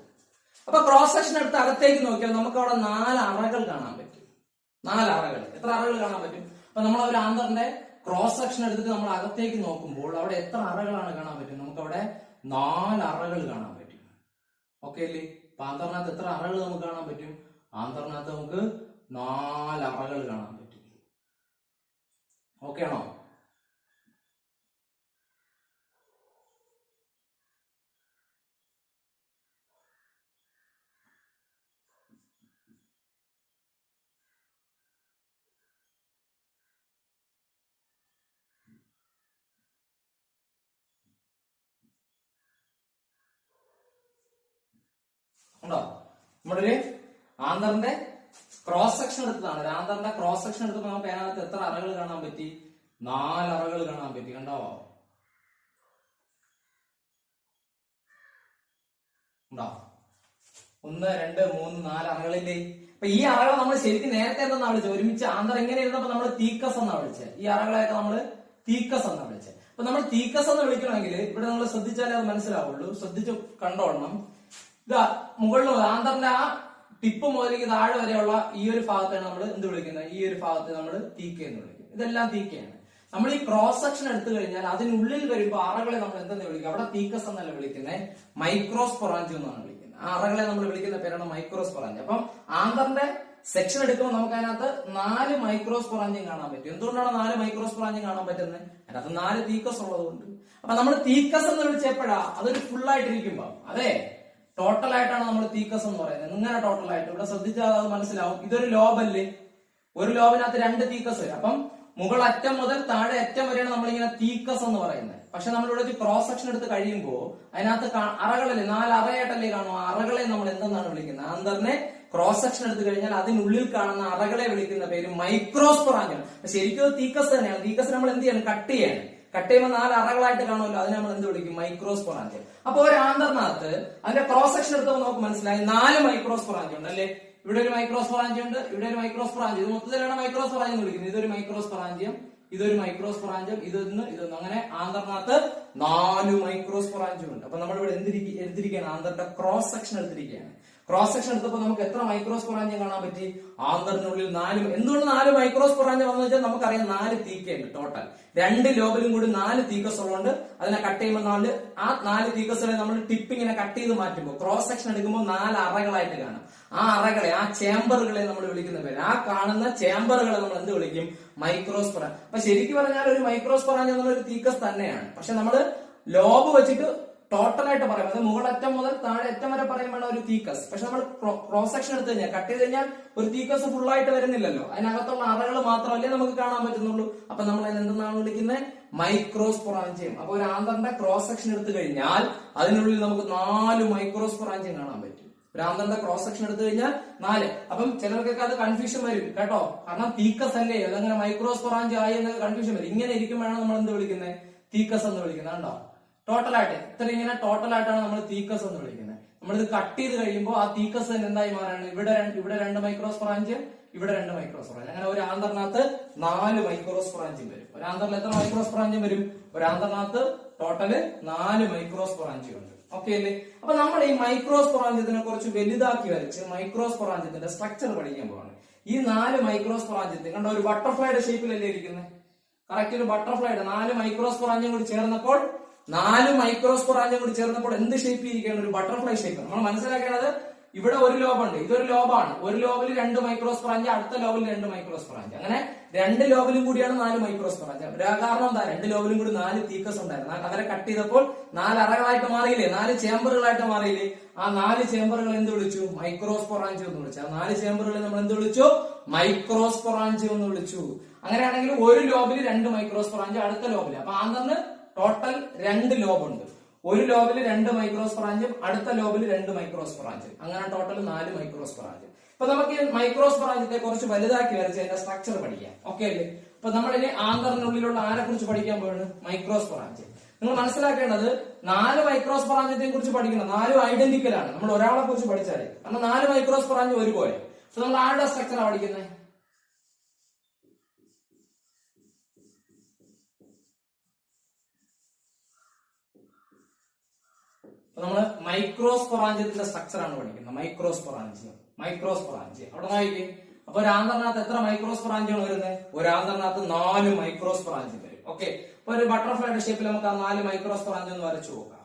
അപ്പൊ ക്രോസ് സെക്ഷൻ എടുത്ത് അകത്തേക്ക് നോക്കിയാൽ നമുക്ക് അവിടെ 4 അറകൾ കാണാൻ പറ്റും. 4 അറകൾ. എത്ര അറകൾ കാണാൻ പറ്റും? അപ്പൊ നമ്മൾ ഒരു ആന്തറിന്റെ ക്രോസ് സെക്ഷൻ എടുത്തിട്ട് നമ്മൾ അകത്തേക്ക് നോക്കുമ്പോൾ അവിടെ എത്ര അറകളാണ് കാണാൻ പറ്റും? നമുക്ക് അവിടെ 4 അറകൾ കാണാൻ പറ്റും. ഓക്കെ അല്ലേ? അപ്പൊ ആന്തറിനകത്ത് എത്ര അറകൾ നമുക്ക് കാണാൻ പറ്റും? ആന്തറിനകത്ത് നമുക്ക് 4 അറകൾ കാണാൻ പറ്റും. ഓക്കെ ആണോ? ഉണ്ടോ? നമ്മളൊരു ആന്തറിന്റെ ക്രോസ് സെക്ഷൻ എടുത്തതാണ്. ഒരു ആന്തറിന്റെ ക്രോസ് സെക്ഷൻ എടുത്തപ്പോൾ നമുക്ക് അതിനകത്ത് എത്ര അറകൾ കാണാൻ പറ്റി? 4 അറകൾ കാണാൻ പറ്റി. കണ്ടോ? ഉണ്ടോ? 1, 2, 3, 4 അറകളില്ലേ? അപ്പൊ ഈ അറകളെ നമ്മൾ ശരിക്കും നേരത്തെ എന്താ വിളിച്ചത്? ഒരുമിച്ച് ആന്തർ എങ്ങനെ ഇരുന്നപ്പോ നമ്മൾ തീക്കസ് എന്നാ വിളിച്ചത്. ഈ അറകളെയൊക്കെ നമ്മള് തീക്കസ് എന്നാ വിളിച്ചത്. അപ്പൊ നമ്മൾ തീക്കസ് എന്ന് വിളിക്കണമെങ്കിൽ ഇവിടെ നമ്മൾ ശ്രദ്ധിച്ചാലേ അത് മനസ്സിലാവുള്ളൂ. ശ്രദ്ധിച്ച് കണ്ടോളണം. ഇതാ മുകളിൽ ആന്തറിന്റെ ആ ടിപ്പ് മുതലേക്ക് താഴെ വരെയുള്ള ഈ ഒരു ഭാഗത്താണ് നമ്മൾ എന്ത് വിളിക്കുന്നത്? ഈ ഒരു ഭാഗത്ത് നമ്മൾ തീക്ക എന്ന് വിളിക്കും. ഇതെല്ലാം തീക്കയാണ്. നമ്മൾ ഈ ക്രോസ് സെക്ഷൻ എടുത്തു കഴിഞ്ഞാൽ അതിനുള്ളിൽ വരുമ്പോൾ അറകളെ നമ്മൾ എന്തെന്ന് വിളിക്കും? അവിടെ തീക്കസ് എന്നല്ല വിളിക്കുന്നത്, മൈക്രോസ്പൊറാഞ്ചിയം എന്നാണ് വിളിക്കുന്നത്. ആ അറകളെ നമ്മൾ വിളിക്കുന്ന പേരാണ് മൈക്രോസ്പൊറാഞ്ചിയം. അപ്പം ആന്തറിന്റെ സെക്ഷൻ എടുക്കുമ്പോൾ നമുക്ക് അതിനകത്ത് 4 മൈക്രോസ്പൊറാഞ്ചിയം കാണാൻ പറ്റും. എന്തുകൊണ്ടാണ് 4 മൈക്രോസ്പൊറാഞ്ചിയം കാണാൻ പറ്റുന്നത്? അതിനകത്ത് 4 തീക്കസ് ഉള്ളതുകൊണ്ട്. അപ്പൊ നമ്മൾ തീക്കസ് എന്ന് വിളിച്ചപ്പോഴാ അതൊരു ഫുൾ ആയിട്ടിരിക്കുമ്പോ, അതെ ടോട്ടൽ ആയിട്ടാണ് നമ്മൾ തീക്കസ് എന്ന് പറയുന്നത്. ഇങ്ങനെ ടോട്ടൽ ആയിട്ട് ഇവിടെ ശ്രദ്ധിച്ചാൽ അത് മനസ്സിലാവും. ഇതൊരു ലോബല്ലേ? ഒരു ലോബിനകത്ത് 2 തീക്കസ് വരും. അപ്പം മുകൾ അറ്റം മുതൽ താഴെ അറ്റം വരെയാണ് നമ്മളിങ്ങനെ തീക്കസ് എന്ന് പറയുന്നത്. പക്ഷെ നമ്മളിവിടെ ക്രോസ് സെക്ഷൻ എടുത്ത് കഴിയുമ്പോൾ അതിനകത്ത് അറകളല്ലേ? 4 അറയായിട്ടല്ലേ കാണും? ആ അറകളെ നമ്മൾ എന്തെന്നാണ് വിളിക്കുന്നത്? ആന്തറിനെ ക്രോസ് സെക്ഷൻ എടുത്തു കഴിഞ്ഞാൽ അതിനുള്ളിൽ കാണുന്ന അറകളെ വിളിക്കുന്ന പേര് മൈക്രോസ്പൊറാഞ്ചിയം. ശരിക്കും തീക്കസ് തന്നെയാണ്. തീക്കസ് നമ്മൾ എന്ത് ചെയ്യണം? കട്ട് ചെയ്യാണ്. കട്ട് ചെയ്യുമ്പോൾ 4 അറകളായിട്ട് കാണുമല്ലോ, അതിനെ നമ്മൾ എന്ത് വിളിക്കും? മൈക്രോസ്പൊറാഞ്ചിയം. അപ്പൊ ഒരു ആന്തറിനകത്ത് അതിന്റെ ക്രോസ് സെക്ഷൻ എടുത്തപ്പോൾ നമുക്ക് മനസ്സിലായി 4 മൈക്രോസ്പൊറാഞ്ചിയം ഉണ്ട് അല്ലേ? ഇവിടെ ഒരു മൈക്രോസ്പൊറാഞ്ചിയം ഉണ്ട്, ഇവിടെ ഒരു മൈക്രോസ്പൊറാഞ്ചിയം. ഇത് മൊത്തത്തിലാണ് മൈക്രോസ്പൊറാഞ്ചിയം എന്ന് വിളിക്കുന്നത്. ഇതൊരു മൈക്രോസ്പൊറാഞ്ചിയം, ഇതൊരു മൈക്രോസ്പൊറാഞ്ചിയം, ഇതൊന്ന്. അങ്ങനെ ആന്തറിനകത്ത് 4 മൈക്രോസ്പൊറാഞ്ചിയം ഉണ്ട്. അപ്പൊ നമ്മൾ ഇവിടെ എടുത്തിരിക്കുകയാണ്? ആന്തറിന്റെ ക്രോസ് സെക്ഷൻ എടുത്തിരിക്കുകയാണ്. ക്രോസ് സെക്ഷൻ എടുത്തപ്പോൾ നമുക്ക് എത്ര മൈക്രോസ്പൊറാഞ്ചിയം കാണാൻ പറ്റി? ആന്തറിനുള്ളിൽ 4. എന്തുകൊണ്ട് 4 മൈക്രോസ്പൊറാഞ്ചിയം വന്നു വെച്ചാൽ നമുക്കറിയാം 4 തീക്കയുണ്ട് ടോട്ടൽ. 2 ലോബിലും കൂടി 4 തീക്കസ് ഉള്ളതുകൊണ്ട് അതിനെ കട്ട് ചെയ്യുമ്പോൾ ആ 4 തീക്കസുകളെ നമ്മൾ ടിപ്പ് ഇങ്ങനെ കട്ട് ചെയ്ത് മാറ്റുമ്പോൾ ക്രോസ് സെക്ഷൻ എടുക്കുമ്പോൾ 4 അറകളായിട്ട് കാണും. ആ അറകളെ, ആ ചേംബറുകളെ നമ്മൾ വിളിക്കുന്ന പേര്, ആ കാണുന്ന ചേംബറുകളെ നമ്മൾ എന്ത് വിളിക്കും? മൈക്രോസ്പൊറാഞ്ചിയം. അപ്പൊ ശരിക്കും പറഞ്ഞാൽ ഒരു മൈക്രോസ്പൊറാഞ്ചിയം എന്നുള്ളൊരു തീക്കസ് തന്നെയാണ്. പക്ഷെ നമ്മൾ ലോബ് വെച്ചിട്ട് ടോട്ടലായിട്ട് പറയാം. അത് മുകളറ്റം മുതൽ താഴെ അറ്റം വരെ പറയുമ്പോൾ ഒരു തീക്കസ്. പക്ഷെ നമ്മൾ ക്രോസ് സെക്ഷൻ എടുത്തു കഴിഞ്ഞാൽ, കട്ട് ചെയ്ത് കഴിഞ്ഞാൽ ഒരു തീക്കസ് ഫുൾ ആയിട്ട് വരുന്നില്ലല്ലോ. അതിനകത്തുള്ള അറകൾ മാത്രമല്ലേ നമുക്ക് കാണാൻ പറ്റുന്നുള്ളൂ. അപ്പൊ നമ്മൾ അതിന് എന്തെന്നാണ് വിളിക്കുന്നത്? മൈക്രോസ്പൊറാഞ്ചിയം. അപ്പൊ ഒരു ആന്തറിന്റെ ക്രോസ് സെക്ഷൻ എടുത്തു കഴിഞ്ഞാൽ അതിനുള്ളിൽ നമുക്ക് 4 മൈക്രോസ്പൊറാഞ്ചിയം കാണാൻ പറ്റും. ഒരു ആന്തറിന്റെ ക്രോസ് സെക്ഷൻ എടുത്തു കഴിഞ്ഞാൽ 4. അപ്പം ചിലർക്കൊക്കെ അത് കൺഫ്യൂഷൻ വരും കേട്ടോ. കാരണം തീക്കസ് അല്ലേ, അതങ്ങനെ മൈക്രോസ്പൊറാഞ്ചിയം ആയി എന്നൊക്കെ കൺഫ്യൂഷൻ വരും. ഇങ്ങനെ ഇരിക്കുമ്പോഴാണ് നമ്മൾ എന്ത് വിളിക്കുന്നത്? തീക്കസ് എന്ന് വിളിക്കുന്നത്. കണ്ടോ? ടോട്ടലായിട്ട് ഇത്ര ഇങ്ങനെ ടോട്ടലായിട്ടാണ് നമ്മൾ തീക്കസ് എന്ന് വിളിക്കുന്നത്. നമ്മളിത് കട്ട് ചെയ്ത് കഴിയുമ്പോൾ ആ തീക്കസ് തന്നെ എന്തായി മാറാണ്? ഇവിടെ 2 മൈക്രോസ്പൊറാഞ്ചിയം, ഇവിടെ 2 മൈക്രോസ്പൊറാഞ്ച്. അങ്ങനെ ഒരു ആന്തറിനകത്ത് 4 മൈക്രോസ്പൊറാഞ്ചും വരും. ഒരു ആന്തറിൽ എത്ര മൈക്രോസ്പൊറാഞ്ചും വരും? ഒരു ആന്തറിനകത്ത് ടോട്ടല് 4 മൈക്രോസ്പൊറാഞ്ച് ഉണ്ട്. ഓക്കെ അല്ലേ? അപ്പൊ നമ്മൾ ഈ മൈക്രോസ്പൊറാഞ്ചത്തിനെ കുറച്ച് വലുതാക്കി വരച്ച് മൈക്രോസ്പൊറാഞ്ചത്തിന്റെ സ്ട്രക്ചർ പഠിക്കാൻ പോവാണ്. ഈ 4 മൈക്രോസ്പൊറാഞ്ചത്തിൽ കണ്ട ഒരു ബട്ടർഫ്ലൈയുടെ ഷേപ്പിലല്ലേ ഇരിക്കുന്നത്? കറക്റ്റ് ഒരു ബട്ടർഫ്ലൈയുടെ 4 മൈക്രോസ്പൊറാഞ്ചും കൂടി ചേർന്നപ്പോൾ 4 മൈക്രോസ്പൊറാഞ്ചും കൂടി ചേർന്നപ്പോൾ എന്ത് ഷേപ്പ് ഇരിക്കുകയാണ്? ഒരു ബട്ടർഫ്ലൈ ഷേപ്പ്. നമ്മൾ മനസ്സിലാക്കേണ്ടത് ഇവിടെ ഒരു ലോബുണ്ട്, ഇതൊരു ലോബാണ്. ഒരു ലോബിൽ 2 മൈക്രോസ്പൊറാഞ്ച്, അടുത്ത ലോബിൽ 2 മൈക്രോസ്പൊറാഞ്ച്. അങ്ങനെ 2 ലോബിലും കൂടിയാണ് 4 മൈക്രോസ്പൊറാഞ്ച്. കാരണം എന്താ? 2 ലോബിലും കൂടി 4 തീക്കസ് ഉണ്ടായിരുന്നു. അവരെ കട്ട് ചെയ്തപ്പോൾ 4 അറകളായിട്ട് മാറിയില്ലേ? 4 ചേമ്പറുകളായിട്ട് മാറിയില്ലേ? ആ 4 ചേമ്പറുകൾ എന്ത് വിളിച്ചു? മൈക്രോസ്പൊറാഞ്ച് എന്ന് വിളിച്ചു. ആ 4 ചേമ്പറുകളെ നമ്മൾ എന്ത് വിളിച്ചു? മൈക്രോസ്പൊറാഞ്ച് എന്ന് വിളിച്ചു. അങ്ങനെയാണെങ്കിൽ ഒരു ലോബിൽ 2 മൈക്രോസ്പൊറാഞ്ച്, അടുത്ത ലോബിൽ. അപ്പൊ ആന്തറിന് ടോട്ടൽ 2 ലോബ് ഉണ്ട്. ഒരു ലോബിൽ 2 മൈക്രോസ്പൊറാഞ്ചും, അടുത്ത ലോബിൽ 2 മൈക്രോസ്പൊറാഞ്ചും. അങ്ങനെ ടോട്ടൽ 4 മൈക്രോസ്പൊറാഞ്ച്. അപ്പൊ നമുക്ക് ഈ മൈക്രോസ്പൊറാഞ്ചത്തെ കുറച്ച് വലുതാക്കി വരച്ച് അതിന്റെ സ്ട്രക്ചർ പഠിക്കാം. ഓക്കെ അല്ലേ? അപ്പൊ നമ്മളിനി ആന്തറിനുള്ളിലുള്ള ആരെ കുറിച്ച് പഠിക്കാൻ പോവാണ്? മൈക്രോസ്പൊറാഞ്ച്. നിങ്ങൾ മനസ്സിലാക്കേണ്ടത് 4 മൈക്രോസ്പൊറാഞ്ചത്തെ കുറിച്ച് പഠിക്കണം. 4 ഐഡന്റിക്കൽ ആണ്. നമ്മൾ ഒരാളെ കുറിച്ച് പഠിച്ചാൽ കാരണം 4 മൈക്രോസ്പൊറാഞ്ച് ഒരുപോലെ. അപ്പൊ നമ്മൾ ആരുടെ സ്ട്രക്ചറാണ് പഠിക്കുന്നത്? നമ്മള് മൈക്രോസ്പൊറാഞ്ചത്തിന്റെ സ്ട്രക്ചർ ആണ് പഠിക്കുന്നത്. മൈക്രോസ്പൊറാഞ്ച് അവിടെ നോക്കി. അപ്പൊ ഒരു ആന്തറിനകത്ത് എത്ര മൈക്രോസ്പൊറാഞ്ചാണ് വരുന്നത്? ഒരു ആന്തറിനകത്ത് 4 മൈക്രോസ്പൊറാഞ്ച് വരും. ഓക്കെ. അപ്പൊ ഒരു ബട്ടർഫ്ലൈയുടെ ഷേപ്പിൽ നമുക്ക് ആ 4 മൈക്രോസ്പൊറാഞ്ച് ഒന്ന് വരച്ചു നോക്കാം.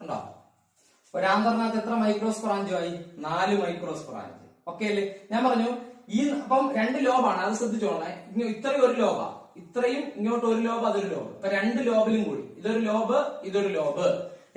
ഉണ്ടോ? ഒരാന്തറിനകത്ത് എത്ര മൈക്രോസ്പൊറാഞ്ച് ആയി? 4 മൈക്രോസ്പൊറാഞ്ച്. ഓക്കെ അല്ലേ? ഞാൻ പറഞ്ഞു ഈ അപ്പം 2 ലോബാണ്, അത് ശ്രദ്ധിച്ചോളെ. ഇത്രയും ഒരു ലോബാ, ഇത്രയും ഇങ്ങോട്ട് ഒരു ലോബ്, അതൊരു ലോബ്. അപ്പൊ 2 ലോബിലും കൂടി ഇതൊരു ലോബ്, ഇതൊരു ലോബ്.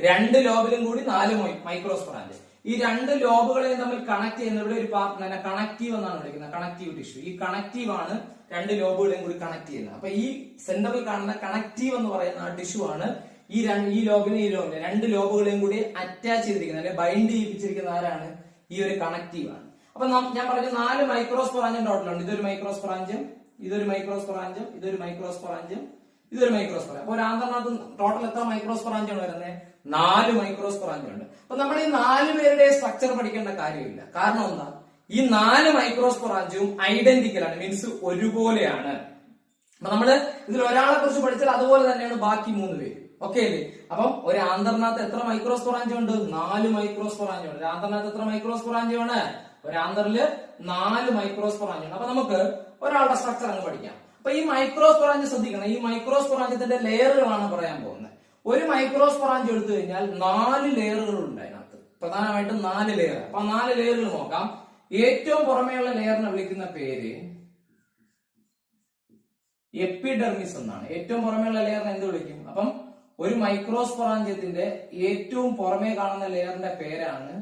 2 ലോബിലും കൂടി 4 മൈക്രോസ്പൊറാഞ്ച്. ഈ 2 ലോബുകളെയും തമ്മിൽ കണക്ട് ചെയ്യുന്ന ഇവിടെ ഒരു പാർട്ടിനെ കണക്റ്റീവ് എന്നാണ് വിളിക്കുന്നത്. Connective tissue. ഈ കണക്റ്റീവ് ആണ് 2 ലോബുകളെയും കൂടി കണക്ട് ചെയ്യുന്നത്. അപ്പൊ ഈ സെന്ററിൽ കാണുന്ന കണക്റ്റീവ് എന്ന് പറയുന്ന ആ ടിഷ്യൂ ആണ് ഈ ലോബിനെ 2 ലോബുകളെയും കൂടി അറ്റാച്ച് ചെയ്തിരിക്കുന്നത്, അല്ലെ ബൈൻഡ് ചെയ്യിപ്പിച്ചിരിക്കുന്ന ആരാണ്? ഈ ഒരു കണക്റ്റീവ് ആണ്. അപ്പൊ ഞാൻ പറഞ്ഞ 4 മൈക്രോസ്പൊറാഞ്ചും ടോട്ടലുണ്ട്. ഇതൊരു മൈക്രോസ്പൊറാഞ്ചും, ഇതൊരു മൈക്രോസ്പൊറാഞ്ചും, ഇതൊരു മൈക്രോസ്പൊറാഞ്ചും, ഇതൊരു മൈക്രോസ്പൊറാഞ്ച്. അപ്പൊ ഒരു ആന്തറിനകത്ത് ടോട്ടൽ എത്ര മൈക്രോസ്പൊറാഞ്ചാണ് വരുന്നത്? 4 മൈക്രോസ്പൊറാഞ്ച് ഉണ്ട്. അപ്പൊ നമ്മൾ ഈ 4 പേരുടെ സ്ട്രക്ചർ പഠിക്കേണ്ട കാര്യമില്ല. കാരണം എന്താ? ഈ 4 മൈക്രോസ്പൊറാഞ്ചും ഐഡന്റിക്കൽ ആണ്, മീൻസ് ഒരുപോലെയാണ്. അപ്പൊ നമ്മള് ഇതിൽ ഒരാളെ കുറിച്ച് പഠിച്ചാൽ അതുപോലെ തന്നെയാണ് ബാക്കി 3 പേര്. ഓക്കെ അല്ലേ? അപ്പം ഒരു ആന്തറിനകത്ത് എത്ര മൈക്രോസ്പൊറാഞ്ച് ഉണ്ട്? 4 മൈക്രോസ്പൊറാഞ്ച് ഉണ്ട്. ഒരു ആന്തറിനകത്ത് എത്ര മൈക്രോസ്പൊറാഞ്ച് ആണ്? ഒരു ആന്തറില് 4 മൈക്രോസ്പൊറാഞ്ച് ഉണ്ട്. അപ്പൊ നമുക്ക് ഒരാളുടെ സ്ട്രക്ചർ അങ്ങ് പഠിക്കാം. അപ്പൊ ഈ മൈക്രോസ്പൊറാഞ്ച് ശ്രദ്ധിക്കണം. ഈ മൈക്രോസ്പൊറാഞ്ചത്തിന്റെ ലെയറുകളാണ് പറയാൻ പോകുന്നത്. ഒരു മൈക്രോസ്പൊറാഞ്ച് എടുത്തു കഴിഞ്ഞാൽ 4 ലെയറുകൾ ഉണ്ട് അതിനകത്ത്. പ്രധാനമായിട്ടും 4 ലെയർ. അപ്പൊ 4 ലെയറുകൾ നോക്കാം. ഏറ്റവും പുറമെയുള്ള ലെയറിനെ വിളിക്കുന്ന പേര് എപ്പിഡെർമിസ് എന്നാണ്. ഏറ്റവും പുറമെയുള്ള ലെയറിനെ എന്ത് വിളിക്കും? അപ്പം ഒരു മൈക്രോസ്പൊറാഞ്ചത്തിന്റെ ഏറ്റവും പുറമേ കാണുന്ന ലെയറിന്റെ പേരാണ്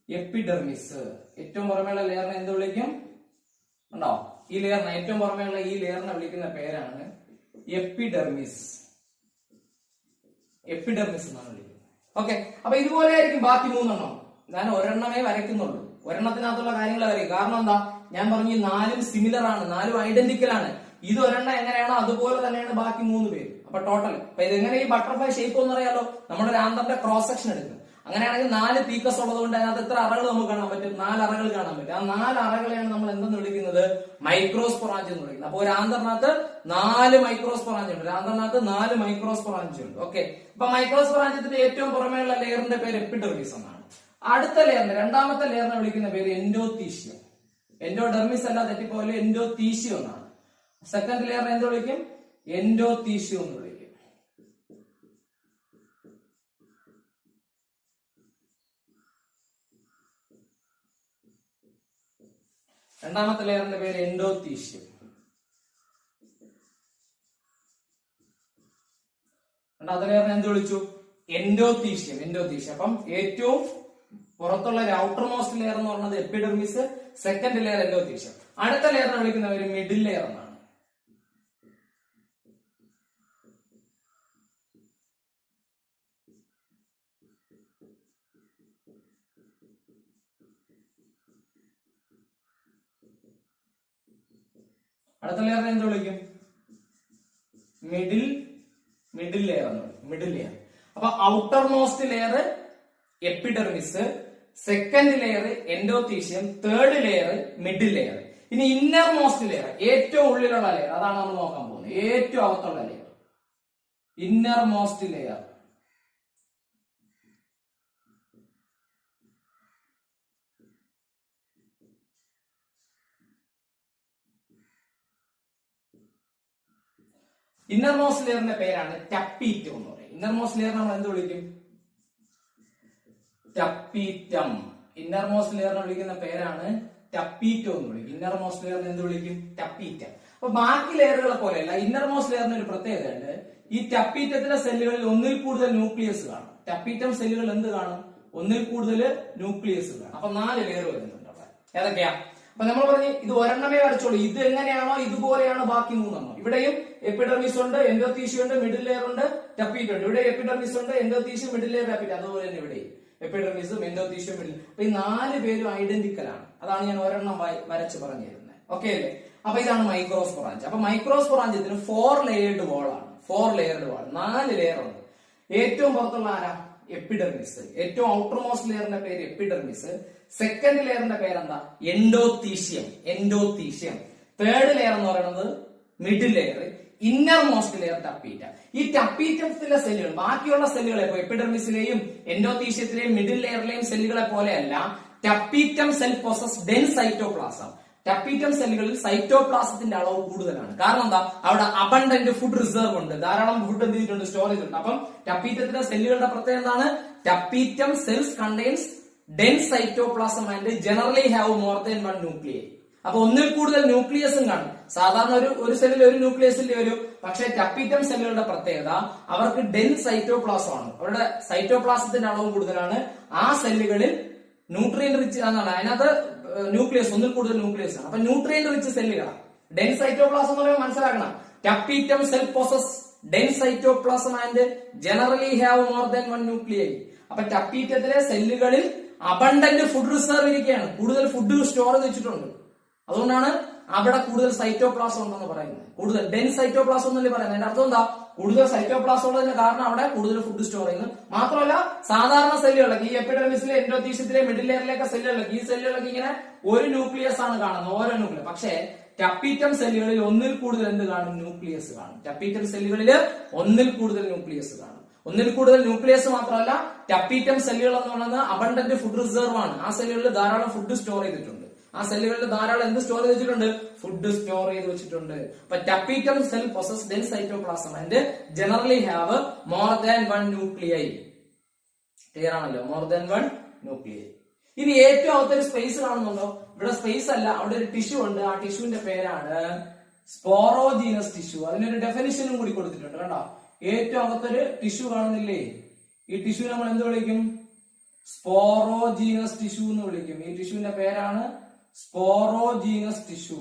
എപ്പിഡെർമിസ്. ഏറ്റവും പുറമെയുള്ള ലെയറിനെ എന്ത് വിളിക്കും? ഉണ്ടോ? ഈ ലെയറിനെ, ഏറ്റവും പുറമെയുള്ള ഈ ലെയറിനെ വിളിക്കുന്ന പേരാണ് എപ്പിഡെർമിസ്. എപ്പിഡെർമിസ് എന്നാണ് വിളിക്കുന്നത്. ഓക്കെ. അപ്പൊ ഇതുപോലെ ആയിരിക്കും ബാക്കി 3 എണ്ണം. ഞാൻ ഒരെണ്ണമേ വരയ്ക്കുന്നുള്ളൂ. ഒരെണ്ണത്തിനകത്തുള്ള കാര്യങ്ങൾ വരയ്ക്കും. കാരണം എന്താ? ഞാൻ പറഞ്ഞു 4 സിമിലർ ആണ്, 4 ഐഡന്റിക്കൽ ആണ്. ഇത് ഒരെണ്ണം എങ്ങനെയാണോ അതുപോലെ തന്നെയാണ് ബാക്കി 3 പേര്. അപ്പൊ ടോട്ടൽ അപ്പൊ ഇതെങ്ങനെ ഈ ബട്ടർഫ്ലൈ ഷേപ്പ് എന്ന് അറിയാലോ? നമ്മുടെ ഒരു ആന്തറിന്റെ ക്രോസ് സെക്ഷൻ എടുക്കും. അങ്ങനെയാണെങ്കിൽ 4 പീക്കസ് ഉള്ളത് കൊണ്ട് അതിനകത്ത് എത്ര അറകൾ നമുക്ക് കാണാൻ പറ്റും? 4 അറകൾ കാണാൻ പറ്റും. ആ 4 അറകളെയാണ് നമ്മൾ എന്തെന്ന് വിളിക്കുന്നത്? മൈക്രോസ്പൊറാഞ്ച് എന്ന് വിളിക്കുന്നത്. അപ്പൊ ഒരു ആന്തറിനകത്ത് 4 മൈക്രോസ്പൊറാഞ്ച് ഉണ്ട്. ഒരു ആന്തറിനകത്ത് 4 മൈക്രോസ്പൊറാഞ്ച് ഉണ്ട്. ഓക്കെ. അപ്പൊ മൈക്രോസ്പൊറാഞ്ചത്തിന്റെ ഏറ്റവും പുറമെയുള്ള ലെയറിന്റെ പേര് എപ്പിഡെർമിസ് എന്നാണ്. അടുത്ത ലെയറിന്റെ രണ്ടാമത്തെ ലെയറിനെ വിളിക്കുന്ന പേര് എൻഡോതീഷ്യം. എൻഡോഡെർമിസ് അല്ല, തെറ്റിപ്പോലെ എൻഡോതീഷ്യം എന്നാണ്. സെക്കൻഡ് ലെയറിനെ എന്ത് വിളിക്കും? എൻഡോതീഷ്യം എന്ന് വിളിക്കും. രണ്ടാമത്തെ ലെയറിന്റെ പേര് എൻഡോതീഷ്യം. രണ്ടാമത്തെ ലെയറിനെ എന്ത് വിളിച്ചു? എൻഡോതീഷ്യം. എൻഡോതീഷ്യം. അപ്പം ഏറ്റവും പുറത്തുള്ള ഔട്ടർ മോസ്റ്റ് ലെയർ എന്ന് പറയുന്നത് എപ്പിഡെർമിസ്, സെക്കൻഡ് ലെയർ എൻഡോതീഷ്യം. അടുത്ത ലെയറിനെ വിളിക്കുന്നവര് മിഡിൽ ലെയർ എന്നാണ്. അടുത്ത ലെയറിനെ എന്ത് വിളിക്കും? മിഡിൽ ലെയർ എന്ന് വിളിക്കും. Middle layer. അപ്പൊ outermost layer epidermis, second layer endothecium, third layer middle layer. ഇനി ഇന്നർ മോസ്റ്റ് ലെയർ, ഏറ്റവും ഉള്ളിലുള്ള ലെയർ, അതാണ് നമ്മൾ നോക്കാൻ പോകുന്നത്. ഏറ്റവും അകത്തുള്ള layer, innermost layer. Innermost ലെയറിന്റെ പേരാണ് ടപ്പീറ്റം എന്ന് പറയും. ഇന്നർ മോസ്റ്റ് ലെയർ നമ്മൾ എന്ത് വിളിക്കും? ടപ്പീറ്റം. ഇന്നർ മോസ്റ്റ് ലെയറിനെ വിളിക്കുന്ന പേരാണ് ടപ്പീറ്റം എന്ന് വിളിക്കും. ഇന്നർ മോസ്റ്റ് ലെയറിനെ എന്ത് വിളിക്കും? ടപ്പീറ്റം. അപ്പൊ ബാക്കി ലെയറുകളെ പോലെയല്ല, ഇന്നർ മോസ്റ്റ് ലെയറിന് ഒരു പ്രത്യേകതയുണ്ട്. ഈ ടപ്പീറ്റത്തിലെ സെല്ലുകളിൽ ഒന്നിൽ കൂടുതൽ ന്യൂക്ലിയസ് കാണും. ടപ്പീറ്റം സെല്ലുകൾ എന്ത് കാണും? ഒന്നിൽ കൂടുതൽ ന്യൂക്ലിയസ് കാണും. അപ്പൊ 4 ലെയർ വരുന്നുണ്ട് അവിടെ. ഏതൊക്കെയാ? അപ്പൊ നമ്മൾ പറഞ്ഞ് ഇത് ഒരെണ്ണമേ വരച്ചോളൂ. ഇത് എങ്ങനെയാണോ ഇതുപോലെയാണ് ബാക്കി 3 ഇവിടെയും എപ്പിഡെർമിസ് ഉണ്ട്, എൻഡോത്തീഷ്യം ഉണ്ട്, മിഡിൽ ലെയർ ഉണ്ട്, ടപ്പീറ്റം ഉണ്ട്. ഇവിടെ എപ്പിഡെർമിസ് ഉണ്ട്, എൻഡോത്തീഷ്യം, മിഡിൽ ലെയർ, ടപ്പീറ്റം. അതുപോലെ തന്നെ ഇവിടെ എപ്പിഡെർമിസും എൻഡോത്തീഷ്യം, മിഡിൽ. അപ്പൊ ഈ 4 പേരും ഐഡന്റിക്കൽ ആണ്. അതാണ് ഞാൻ ഒരെണ്ണം വരച്ച് പറഞ്ഞു തരുന്നത്. ഓക്കെ അല്ലേ? അപ്പൊ ഇതാണ് മൈക്രോസ്പൊറാഞ്ച്. അപ്പൊ മൈക്രോസ്പൊറാഞ്ചത്തിന് 4 ലെയർഡ് വാൾ ആണ്. 4 ലെയർഡ് വാൾ, 4 ലെയർ ഉണ്ട്. ഏറ്റവും പുറത്തുള്ള ആരാ? എപ്പിഡെർമിസ്. ഏറ്റവും ഔട്ടർ മോസ്റ്റ് ലെയറിന്റെ പേര് എപ്പിഡെർമിസ്. സെക്കൻഡ് ലെയറിന്റെ പേരെന്താ? എൻഡോത്തീഷ്യം. എൻഡോത്തീഷ്യം. തേർഡ് ലെയർ എന്ന് പറയുന്നത് middle layer. Innermost layer tapeta. ഈ ടപ്പീറ്റത്തിലെ സെല്ലുകൾ ബാക്കിയുള്ള സെല്ലുകളെ എപ്പിഡെർമിസിലെയും എൻഡോത്തീഷ്യത്തിലെയും മിഡിൽ ലെയറിലെയും സെല്ലുകളെ പോലെയല്ല. Tapetum cell possess dense cytoplasm. Tapetum സെല്ലുകളിൽ സൈറ്റോപ്ലാസത്തിന്റെ അളവ് കൂടുതലാണ്. കാരണം എന്താ? അവിടെ അബണ്ടന്റ് ഫുഡ് റിസർവ് ഉണ്ട്. ധാരാളം ഫുഡ് എന്ത് ചെയ്തിട്ടുണ്ട്? സ്റ്റോർ ചെയ്തിട്ടുണ്ട്. അപ്പം ടപ്പീറ്റത്തിലെ സെല്ലുകളുടെ പ്രത്യേകത എന്താണ്? Tapetum cells contains dense cytoplasm and generally have more than 1 nucleus. അപ്പൊ ഒന്നിൽ കൂടുതൽ ന്യൂക്ലിയസും കാണും. സാധാരണ ഒരു സെല്ലിൽ ഒരു ന്യൂക്ലിയസിൽ വരും. പക്ഷെ ടപ്പീറ്റം സെല്ലുകളുടെ പ്രത്യേകത അവർക്ക് ഡെൻസ് സൈറ്റോപ്ലാസം ആണ്. അവരുടെ സൈറ്റോപ്ലാസത്തിന്റെ അളവ് കൂടുതലാണ്. ആ സെല്ലുകളിൽ ന്യൂട്രിയന്റ് റിച്ച് എന്നാണ്. അതിനകത്ത് ന്യൂക്ലിയസ്, ഒന്നിൽ കൂടുതൽ ന്യൂക്ലിയസ് ആണ്. അപ്പൊ ന്യൂട്രിയന്റ് റിച്ച് സെല്ലുകളാണ്. ഡെൻസ് സൈറ്റോപ്ലാസം എന്ന് പറയുമ്പോൾ മനസ്സിലാക്കണം, tapetum cell possess dense cytoplasm and generally have more than 1 nuclei. അപ്പൊ ടപ്പീറ്റത്തിലെ സെല്ലുകളിൽ അബണ്ടന്റ് ഫുഡ് റിസർവ് ഇരിക്കുകയാണ്. കൂടുതൽ ഫുഡ് സ്റ്റോർ ചെയ്ത് വെച്ചിട്ടുണ്ട്. അതുകൊണ്ടാണ് അവിടെ കൂടുതൽ സൈറ്റോപ്ലാസം ഉണ്ടെന്ന് പറയുന്നത്. കൂടുതൽ ഡെൻസ് സൈറ്റോപ്ലാസം എന്നല്ലേ പറയുന്നത്. അതിന്റെ അർത്ഥം എന്താ? കൂടുതൽ സൈറ്റോപ്ലാസം ഉള്ളതിന്റെ കാരണം അവിടെ കൂടുതൽ ഫുഡ് സ്റ്റോർ ചെയ്യുന്നു. മാത്രമല്ല സാധാരണ സെല്ലുകളൊക്കെ ഈ എപ്പിഡെർമിസിലെ എൻഡോത്തീഷ്യത്തിലെ മിഡിൽ ലെയറിലേക്ക് സെല്ലുകളൊക്കെ ഈ സെല്ലുകളൊക്കെ ഇങ്ങനെ ഒരു ന്യൂക്ലിയസ് ആണ് കാണുന്നത്, ഓരോ ന്യൂക്ലിയസ്. പക്ഷേ ടപ്പീറ്റം സെല്ലുകളിൽ ഒന്നിൽ കൂടുതൽ എന്ത് കാണും? ന്യൂക്ലിയസ് കാണും. ടപ്പീറ്റം സെല്ലുകളിൽ ഒന്നിൽ കൂടുതൽ ന്യൂക്ലിയസ് കാണും. ഒന്നിൽ കൂടുതൽ ന്യൂക്ലിയസ് മാത്രമല്ല, ടപ്പീറ്റം സെല്ലുകൾ എന്ന് പറയുന്നത് അബണ്ടന്റ് ഫുഡ് റിസർവ് ആണ്. ആ സെല്ലുകളിൽ ധാരാളം ഫുഡ് സ്റ്റോർ ചെയ്തിട്ടുണ്ട്. ആ സെല്ലുകളിൽ ധാരാളം എന്ത് സ്റ്റോർ ചെയ്ത് വെച്ചിട്ടുണ്ട്? ഫുഡ് സ്റ്റോർ ചെയ്ത് വെച്ചിട്ടുണ്ട്. അപ്പൊ tapetum cell possess dense cytoplasm and generally have more than 1 nuclei. Clear ആണല്ലോ? More than 1 nuclei. ഇനി ഏറ്റവും അകത്തൊരു സ്പേസ് കാണുന്നുണ്ടോ? ഇവിടെ സ്പേസ് അല്ല, അവിടെ ഒരു ടിഷ്യൂ ഉണ്ട്. ആ ടിഷ്യൂവിന്റെ പേരാണ് സ്പോറോജീനസ് ടിഷ്യൂ. അതിനൊരു ഡെഫിനിഷനും കൂടി കൊടുത്തിട്ടുണ്ട്. കണ്ടോ? ഏറ്റവും അകത്തൊരു ടിഷ്യൂ കാണുന്നില്ലേ? ഈ ടിഷ്യൂ നമ്മൾ എന്ത് വിളിക്കും? സ്പോറോജീനസ് ടിഷ്യൂ എന്ന് വിളിക്കും. ഈ ടിഷ്യൂവിന്റെ പേരാണ് സ്പോറോജീനസ് ടിഷ്യൂ.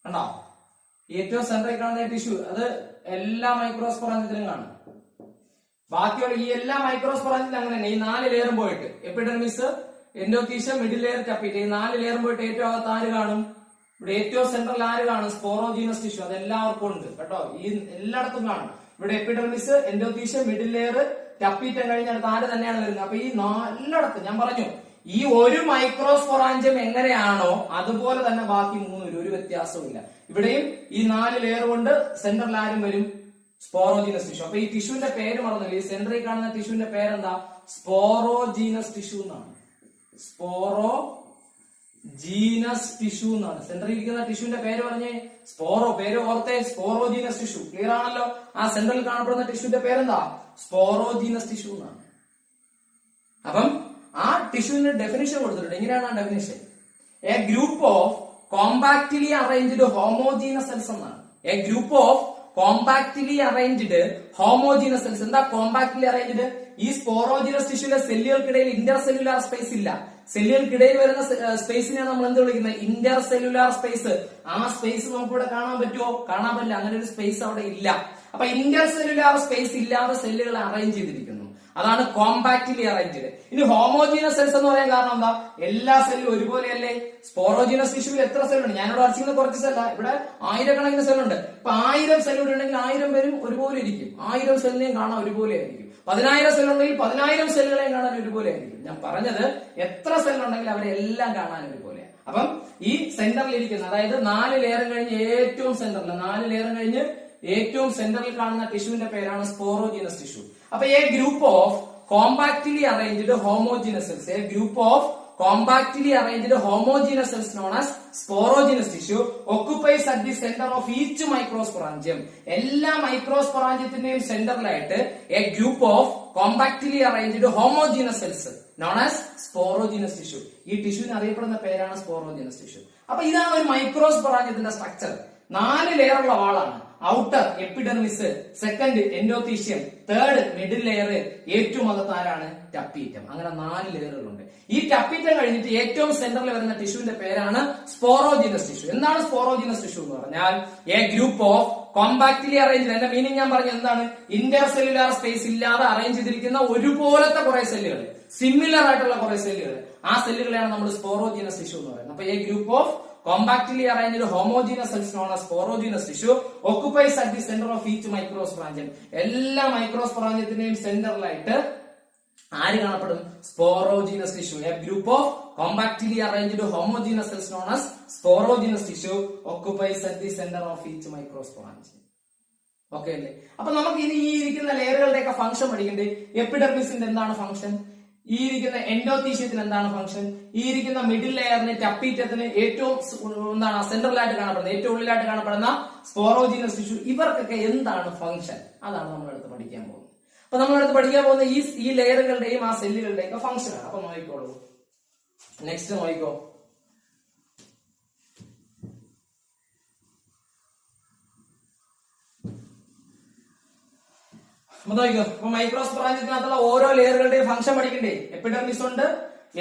കണ്ടോ? ഏറ്റവും സെന്ററിൽ കാണുന്ന ടിഷ്യൂ അത് എല്ലാ മൈക്രോസ്പൊറാഞ്ചിലും കാണും. ബാക്കിയുള്ള ഈ എല്ലാ മൈക്രോസ്പൊറാഞ്ചിലും അങ്ങനെ തന്നെ. ഈ 4 ലെയറും പോയിട്ട് epidermis, endothecium, middle layer, tapetum, ഈ 4 ലെയറും പോയിട്ട് ഏറ്റവും അകത്ത് ആര് കാണും? ഇവിടെ ഏറ്റവും സെൻട്രൽ ആര് കാണും? Sporogenous tissue. അത് എല്ലാവർക്കും ഉണ്ട് കേട്ടോ. ഈ എല്ലായിടത്തും കാണും. ഇവിടെ epidermis, endothecium, middle layer, tapetum കഴിഞ്ഞടുത്ത് ആര് തന്നെയാണ് വരുന്നത്. അപ്പൊ ഈ എല്ലായിടത്തും ഞാൻ പറഞ്ഞു, ഈ ഒരു മൈക്രോസ്പൊറാഞ്ചം എങ്ങനെയാണോ അതുപോലെ തന്നെ ബാക്കി 3 ഒരു വ്യത്യാസവും ഇല്ല. ഇവിടെയും ഈ 4 ലെയർ കൊണ്ട് സെൻട്രൽ ആരും വരും? Sporogenous tissue. അപ്പൊ ഈ ടിഷ്യൂവിന്റെ പേര് മറന്നില്ല. ഈ സെൻട്രൽ കാണുന്ന ടിഷ്യൂവിന്റെ പേരെന്താ? സ്പോറോജീനസ് ടിഷ്യൂ എന്നാണ്. സ്പോറോജീനസ് ടിഷ്യൂ എന്നാണ്. സെൻട്രൽ ഇരിക്കുന്ന ടിഷ്യൂവിന്റെ പേര് പറഞ്ഞേ. പേര് ഓർത്തെ, സ്പോറോജീനസ് ടിഷ്യൂ. ക്ലിയർ ആണല്ലോ? ആ സെൻട്രൽ കാണപ്പെടുന്ന ടിഷ്യൂവിന്റെ പേരെന്താ? സ്പോറോജീനസ് ടിഷ്യൂ എന്നാണ്. അപ്പം ആ ടിഷ്യൂവിന് ഡെഫിനിഷൻ കൊടുത്തിട്ടുണ്ട്. എങ്ങനെയാണ് ആ definition? A group of compactly arranged homogeneous cells എന്നാണ്. A group of compactly arranged homogeneous cells. എന്താ കോമ്പാക്ട്ലി അറേഞ്ച്ഡ്? ഈ സ്പോറോജീനസ് ടിഷ്യൂലെ സെല്ലുകൾക്കിടയിൽ ഇന്റർ സെല്ലുലാർ സ്പേസ് ഇല്ല. സെല്ലുകൾക്കിടയിൽ വരുന്ന സ്പേസിനെയാണ് നമ്മൾ എന്ത് വിളിക്കുന്നത്? Intercellular space. ആ സ്പേസ് നമുക്ക് ഇവിടെ കാണാൻ പറ്റുമോ? കാണാൻ പറ്റില്ല. അങ്ങനെ ഒരു സ്പേസ് അവിടെ ഇല്ല. അപ്പൊ ഇന്റർ സെല്ലുലാർ സ്പേസ് ഇല്ലാതെ സെല്ലുകളെ അറേഞ്ച് ചെയ്തിരിക്കുന്നു. അതാണ് കോമ്പാക്ട്ലി അറേഞ്ച്ഡ്. ഇനി ഹോമോജീനസ് സെൽസ് എന്ന് പറയാൻ കാരണം എന്താ? എല്ലാ സെല്ലും ഒരുപോലെയല്ലേ? സ്പോറോജീനസ് ടിഷ്യൂവിൽ എത്ര സെല്ലുണ്ട്? ഞാനിവിടെ വരച്ചിരിക്കുന്ന കുറച്ച് സെല്ല, ഇവിടെ ആയിരക്കണക്കിന് സെല്ലുണ്ട്. ഇപ്പൊ 1000 സെല്ലുകൾ ഉണ്ടെങ്കിൽ 1000 പേരും ഒരുപോലെ ഇരിക്കും. 1000 സെല്ലിനെയും കാണാൻ ഒരുപോലെ ആയിരിക്കും. 10,000 സെല്ലുണ്ടെങ്കിൽ 10,000 സെല്ലുകളെയും കാണാൻ ഒരുപോലെ ആയിരിക്കും. ഞാൻ പറഞ്ഞത് എത്ര സെല്ലുണ്ടെങ്കിൽ അവരെല്ലാം കാണാൻ ഒരുപോലെ. അപ്പം ഈ സെന്ററിൽ ഇരിക്കുന്ന, അതായത് 4 ലെയർ കഴിഞ്ഞ് ഏറ്റവും സെന്ററിൽ, 4 ലെയർ കഴിഞ്ഞ് ഏറ്റവും സെന്ററിൽ കാണുന്ന ടിഷ്യൂവിന്റെ പേരാണ് സ്പോറോജീനസ് ടിഷ്യൂ. അപ്പൊ A group of compactly arranged homogeneous cells, A group of compactly arranged homogeneous cells known as sporogenous tissue occupies at the center of each microsporangium. എല്ലാ മൈക്രോസ്പൊറാഞ്ചിയത്തിന്റെയും സെന്ററിലായിട്ട് a group of compactly arranged homogeneous cells known as sporogenous tissue. ഈ ടിഷ്യൂവിന് അറിയപ്പെടുന്ന പേരാണ് സ്പോറോജിനസ് tissue. അപ്പൊ ഇതാണ് ഒരു മൈക്രോസ്പൊറാഞ്ചിയത്തിന്റെ structure. 4 ലെയറുള്ള വാളാണ്. Outer epidermis, second endothecium, third middle layer, ഏറ്റവും അകത്ത് ആരാണ്? ടപ്പീറ്റം. അങ്ങനെ 4 ലെയറുകളുണ്ട്. ഈ ടപ്പീറ്റം കഴിഞ്ഞിട്ട് ഏറ്റവും സെന്ററിൽ വരുന്ന ടിഷ്യൂവിന്റെ പേരാണ് സ്പോറോജിനസ് ടിഷ്യൂ. എന്താണ് സ്പോറോജിനസ് ടിഷ്യൂ എന്ന് പറഞ്ഞാൽ? A group of compactly arrange, എന്റെ മീനിങ് ഞാൻ പറഞ്ഞു എന്താണ്? ഇന്റർ സെല്ലുലാർ സ്പേസ് ഇല്ലാതെ അറേഞ്ച് ചെയ്തിരിക്കുന്ന ഒരുപോലത്തെ കുറെ സെല്ലുകൾ, സിമിലർ ആയിട്ടുള്ള കുറെ സെല്ലുകൾ, ആ സെല്ലുകളെയാണ് നമ്മൾ സ്പോറോജിനസ് ടിഷ്യൂ എന്ന് പറയുന്നത്. അപ്പൊ A group of compactly arranged homogeneous cells known as sporogenous tissue occupies at the center of each microsporangium. എല്ലാ മൈക്രോസ്പൊറാഞ്ചിയത്തിന്റെയും സെന്ററിലായിട്ട് ആര് കാണപ്പെടും? Sporogenous tissue. A group of compactly arranged homogeneous cells known as sporogenous tissue occupies at the center of each microsporangium. Okay അല്ലേ? അപ്പൊ നമുക്ക് ഇനി ഈ ഇരിക്കുന്ന ലെയറുകളുടെയൊക്കെ ഫംഗ്ഷൻ പഠിക്കണ്ടേ? എപ്പിഡെർമിസിന്റെ എന്താണ് ഫംഗ്ഷൻ? ഈ ഇരിക്കുന്ന എൻഡോതീഷ്യത്തിന് എന്താണ് ഫംഗ്ഷൻ? ഈ ഇരിക്കുന്ന മിഡിൽ ലെയറിന്, ടപ്പീറ്റത്തിന്, ഏറ്റവും എന്താണ് സെൻട്രലായിട്ട് കാണപ്പെടുന്ന, ഏറ്റവും ഉള്ളിലായിട്ട് കാണപ്പെടുന്ന സ്പോറോജിനസ് ടിഷ്യൂ, ഇവർക്കൊക്കെ എന്താണ് ഫംഗ്ഷൻ? അതാണ് നമ്മളടുത്ത് പഠിക്കാൻ പോകുന്നത്. അപ്പൊ നമ്മളടുത്ത് പഠിക്കാൻ പോകുന്ന ഈ ലെയറുകളുടെയും ആ സെല്ലുകളുടെയും ഒക്കെ ഫംഗ്ഷൻ ആണ്. അപ്പൊ നോക്കിക്കോളൂ, നെക്സ്റ്റ് നോക്കിക്കോ. അപ്പൊ മൈക്രോസ്പൊറാഞ്ചിയത്തിനകത്തുള്ള ഓരോ ലെയറുകളുടെയും ഫംഗ്ഷൻ പഠിക്കണ്ടേ? എപ്പിഡെർമിസ് ഉണ്ട്,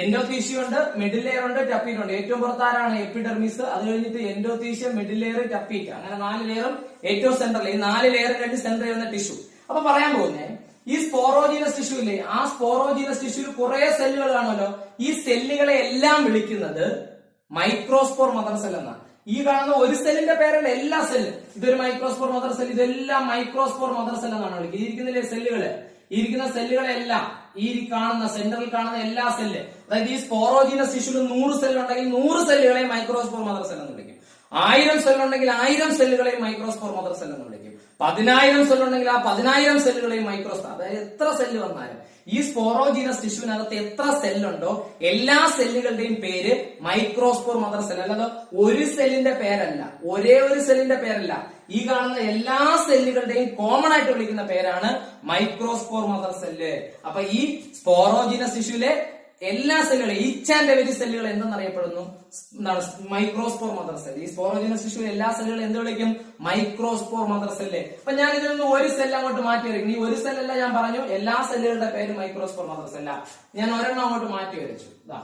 എൻഡോതീഷ്യം ഉണ്ട്, മിഡിൽ ലെയർ ഉണ്ട്, ടപ്പീറ്റ് ഉണ്ട്. ഏറ്റവും പുറത്താരാണ്? എപ്പിഡെർമിസ്. അത് കഴിഞ്ഞിട്ട് എൻഡോതീഷ്യം, മിഡിൽ ലെയർ, ടപ്പീറ്റ്. അങ്ങനെ 4 ലെയറും ഏറ്റവും സെന്ററിൽ, ഈ 4 ലെയർ കഴിഞ്ഞ് സെന്റർ ചെയ്യുന്ന ടിഷ്യൂ. അപ്പൊ പറയാൻ പോകുന്നേ, ഈ സ്പോറോജിനസ് ടിഷ്യൂ ഇല്ലേ, ആ സ്പോറോജിനസ് ടിഷ്യൂവിൽ കുറെ സെല്ലുകൾ കാണുമല്ലോ. ഈ സെല്ലുകളെ എല്ലാം വിളിക്കുന്നത് മൈക്രോസ്പോർ മദർ സെൽ എന്നാണ്. ഈ കാണുന്ന ഒരു സെല്ലിന്റെ പേരല്ല, എല്ലാ സെല്ലും. ഇതൊരു മൈക്രോസ്പോർ മദർ സെൽ, ഇതെല്ലാം മൈക്രോസ്പോർ മദർ സെൽ എന്നാണ് വിളിക്കുന്നത്. ഈ ഇരിക്കുന്നില്ലേ സെല്ലുകള്, ഈ ഇരിക്കുന്ന സെല്ലുകളെല്ലാം, ഈ കാണുന്ന സെന്ററിൽ കാണുന്ന എല്ലാ സെല്ല്, അതായത് ഈ സ്പോറോജിനസ് ടിഷ്യൂവിൽ 100 സെല്ലുണ്ടെങ്കിൽ 100 സെല്ലുകളെ മൈക്രോസ്പോർ മദർ സെൽ എന്ന് വിളിക്കും. 1000 സെല്ലുണ്ടെങ്കിൽ 1000 സെല്ലുകളെയും മൈക്രോസ്പോർ മദർ സെൽ എന്ന് വിളിക്കും. 10,000 സെല്ലുണ്ടെങ്കിൽ ആ 10,000 സെല്ലുകളെയും മൈക്രോസ്പോർ. അതായത് എത്ര സെല്ല് വന്നാലും ഈ സ്പോറോജിനസ് ടിഷ്യൂവിനകത്ത് എത്ര സെല്ലുണ്ടോ എല്ലാ സെല്ലുകളുടെയും പേര് മൈക്രോസ്പോർ മദർ സെൽ. അല്ലാതെ ഒരു സെല്ലിന്റെ പേരല്ല, ഒരേ ഒരു സെല്ലിന്റെ പേരല്ല. ഈ കാണുന്ന എല്ലാ സെല്ലുകളുടെയും കോമൺ ആയിട്ട് വിളിക്കുന്ന പേരാണ് മൈക്രോസ്പോർ മദർ സെല്ല്. അപ്പൊ ഈ സ്പോറോജിനസ് ടിഷ്യൂവിലെ എല്ലാ സെല്ലുകളും, ഈച്ച് ആൻഡ് എവരി സെല്ലുകൾ എന്തെന്നറിയപ്പെടുന്നു? Microspore mother cell. ഈ സ്പോറോജിനസ് ടിഷ്യൂ എല്ലാ സെല്ലുകളും എന്ത് വിളിക്കും? Microspore mother cell. അപ്പൊ ഞാൻ ഇതിൽ നിന്ന് ഒരു സെൽ അങ്ങോട്ട് മാറ്റി വരയ്ക്കും. ഈ ഒരു സെല്ലല്ല, ഞാൻ പറഞ്ഞു എല്ലാ സെല്ലുകളുടെ പേര് മൈക്രോസ്പോർ മദർ സെല്ല. ഞാൻ ഒരെണ്ണം അങ്ങോട്ട് മാറ്റി വരച്ചു. ഇതാ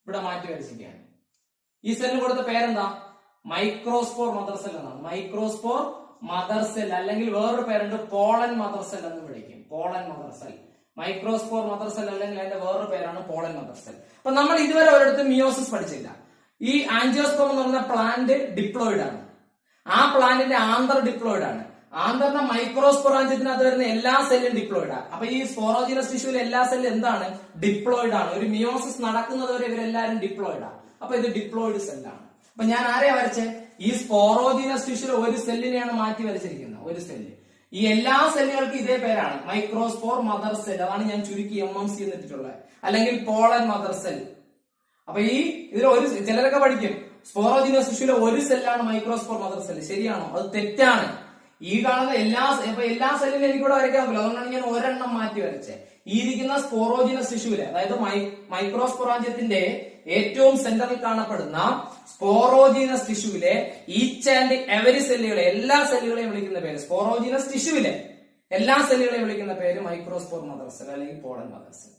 ഇവിടെ മാറ്റി വരച്ചിരിക്കുകയാണ്. ഈ സെല്ലിന് കൊടുത്ത പേരെന്താ? മൈക്രോസ്പോർ മദർ സെൽ എന്നാണ്. മൈക്രോസ്പോർ മദർ സെൽ, അല്ലെങ്കിൽ വേറൊരു പേരുണ്ട് പോളൻ മദർ സെൽ എന്ന് വിളിക്കും. Pollen mother cell, microspore mother cell, അല്ലെങ്കിൽ അതിന്റെ വേറൊരു പേരാണ് പോളൻ മദർ സെൽ. അപ്പൊ നമ്മൾ ഇതുവരെ ഒരിടത്തും മിയോസിസ് പഠിച്ചില്ല. ഈ ആൻജിയോസ്പോം എന്ന് പറഞ്ഞ പ്ലാന്റ് ഡിപ്ലോയിഡ് ആണ്. ആ പ്ലാന്റിന്റെ ആന്തർ ഡിപ്ലോയിഡ് ആണ്. ആന്തറിന്റെ മൈക്രോസ്പൊറാഞ്ചിയത്തിനകത്ത് വരുന്ന എല്ലാ സെല്ലും ഡിപ്ലോയിഡ് ആണ്. അപ്പൊ ഈ സ്പോറോജിനസ് ടിഷ്യൂവിലെ എല്ലാ സെല്ലും എന്താണ്? ഡിപ്ലോയിഡ് ആണ്. ഒരു മിയോസിസ് നടക്കുന്നത് വരെ ഇവരെല്ലാരും ഡിപ്ലോയിഡ് ആണ്. അപ്പൊ ഇത് ഡിപ്ലോയിഡ് സെല്ലാണ്. അപ്പൊ ഞാൻ ആരെയാ വരച്ചേ? ഈ സ്പോറോജിനസ് ടിഷ്യൂവിലെ ഒരു സെല്ലിനെയാണ് മാറ്റി വരച്ചിരിക്കുന്നത്. ഒരു സെല്ല്. ഈ എല്ലാ സെല്ലുകൾക്കും ഇതേ പേരാണ്, മൈക്രോസ്പോർ മദർ സെൽ. അതാണ് ഞാൻ ചുരുക്കി MMC എന്നിട്ടുള്ളത്, അല്ലെങ്കിൽ പോളൻ മദർ സെൽ. അപ്പൊ ഈ ഇതിൽ ഒരു ചിലരൊക്കെ പഠിക്കും സ്പോറോജിനസ് ടിഷ്യൂവിലെ ഒരു സെല്ലാണ് മൈക്രോസ്പോർ മദർ സെൽ. ശരിയാണോ? അത് തെറ്റാണ്. ഈ കാണുന്ന എല്ലാ സെല്ലിനും എനിക്കിവിടെ വരയ്ക്കാൻ പറ്റില്ല. അതുകൊണ്ടാണ് ഞാൻ ഒരെണ്ണം മാറ്റി വരച്ചേ. ഈ ഇരിക്കുന്ന സ്പോറോജിനസ് ടിഷ്യൂവിലെ, അതായത് മൈക്രോസ്പൊറാഞ്ചിയത്തിന്റെ ഏറ്റവും സെന്ററിൽ കാണപ്പെടുന്ന സ്പോറോജിനസ് ടിഷ്യൂവിലെ ഈച്ച് ആൻഡ് എവരി സെല്ലുകളെ, എല്ലാ സെല്ലുകളെയും വിളിക്കുന്ന പേര്, സ്പോറോജിനസ് ടിഷ്യൂവിലെ എല്ലാ സെല്ലുകളെയും വിളിക്കുന്ന പേര് മൈക്രോസ്പോർ മദർ സെൽ, അല്ലെങ്കിൽ pollen mother cell.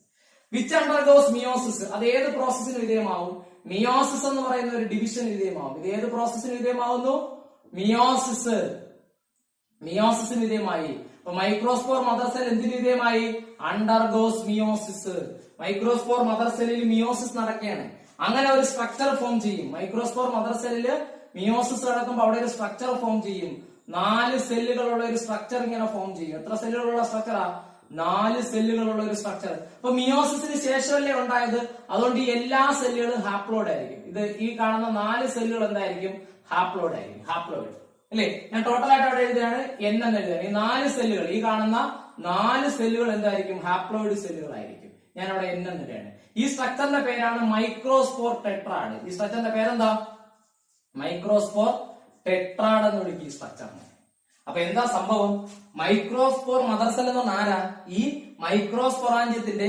Which undergoes meiosis, അത് ഏത് പ്രോസസ്സിന് വിധേയമാവും? മിയോസിസ് എന്ന് പറയുന്ന ഒരു ഡിവിഷന് വിധേയമാവും. ഇത് ഏത് പ്രോസസ്സിന് വിധേയമാവുന്നു? മിയോസിസിന് വിധേയമായി. അപ്പൊ മൈക്രോസ്പോർ മദർ സെൽ എന്തിന് വിധേയമായി? Undergoes meiosis. മൈക്രോസ്പോർ മദർ സെല്ലിൽ മിയോസിസ് നടക്കുകയാണ്. അങ്ങനെ ഒരു സ്ട്രക്ചർ ഫോം ചെയ്യും. മൈക്രോസ്പോർ മദർ സെല്ലില് മിയോസിസ് നടക്കുമ്പോൾ അവിടെ ഒരു സ്ട്രക്ചർ ഫോം ചെയ്യും. 4 സെല്ലുകളുള്ള ഒരു സ്ട്രക്ചർ ഇങ്ങനെ ഫോം ചെയ്യും. എത്ര സെല്ലുകളുള്ള സ്ട്രക്ചറാ? 4 സെല്ലുകളുള്ള ഒരു സ്ട്രക്ചർ. അപ്പൊ മിയോസിസിന് ശേഷമല്ലേ ഉണ്ടായത്? അതുകൊണ്ട് ഈ എല്ലാ സെല്ലുകളും ഹാപ്ലോയിഡ് ആയിരിക്കും. ഇത് ഈ കാണുന്ന 4 സെല്ലുകൾ എന്തായിരിക്കും? ഹാപ്ലോയിഡ് ആയിരിക്കും. ഹാപ്ലോയിഡ് അല്ലേ? ഞാൻ ടോട്ടലായിട്ട് അവിടെ എഴുതുകയാണ്, N എന്ന് എഴുതുകയാണ്. ഈ 4 സെല്ലുകൾ, ഈ കാണുന്ന 4 സെല്ലുകൾ എന്തായിരിക്കും? ഹാപ്ലോയിഡ് സെല്ലുകളായിരിക്കും. ഞാൻ അവിടെ N എന്ന് എഴുതുകയാണ്. ഈ സ്ട്രക്ചറിന്റെ പേരാണ് മൈക്രോസ്പോർ ടെട്രാഡ്. ഈ സ്ട്രക്ചറിന്റെ പേരെന്താ? മൈക്രോസ്പോർ ടെട്രാഡ് എന്ന് വിളിക്കും ഈ സ്ട്രക്ചറിനെ. അപ്പൊ എന്താ സംഭവം? മൈക്രോസ്പോർ മദർ സെൽ എന്ന് പറഞ്ഞാൽ ആരാ? ഈ മൈക്രോസ്പൊറാഞ്ചിയത്തിന്റെ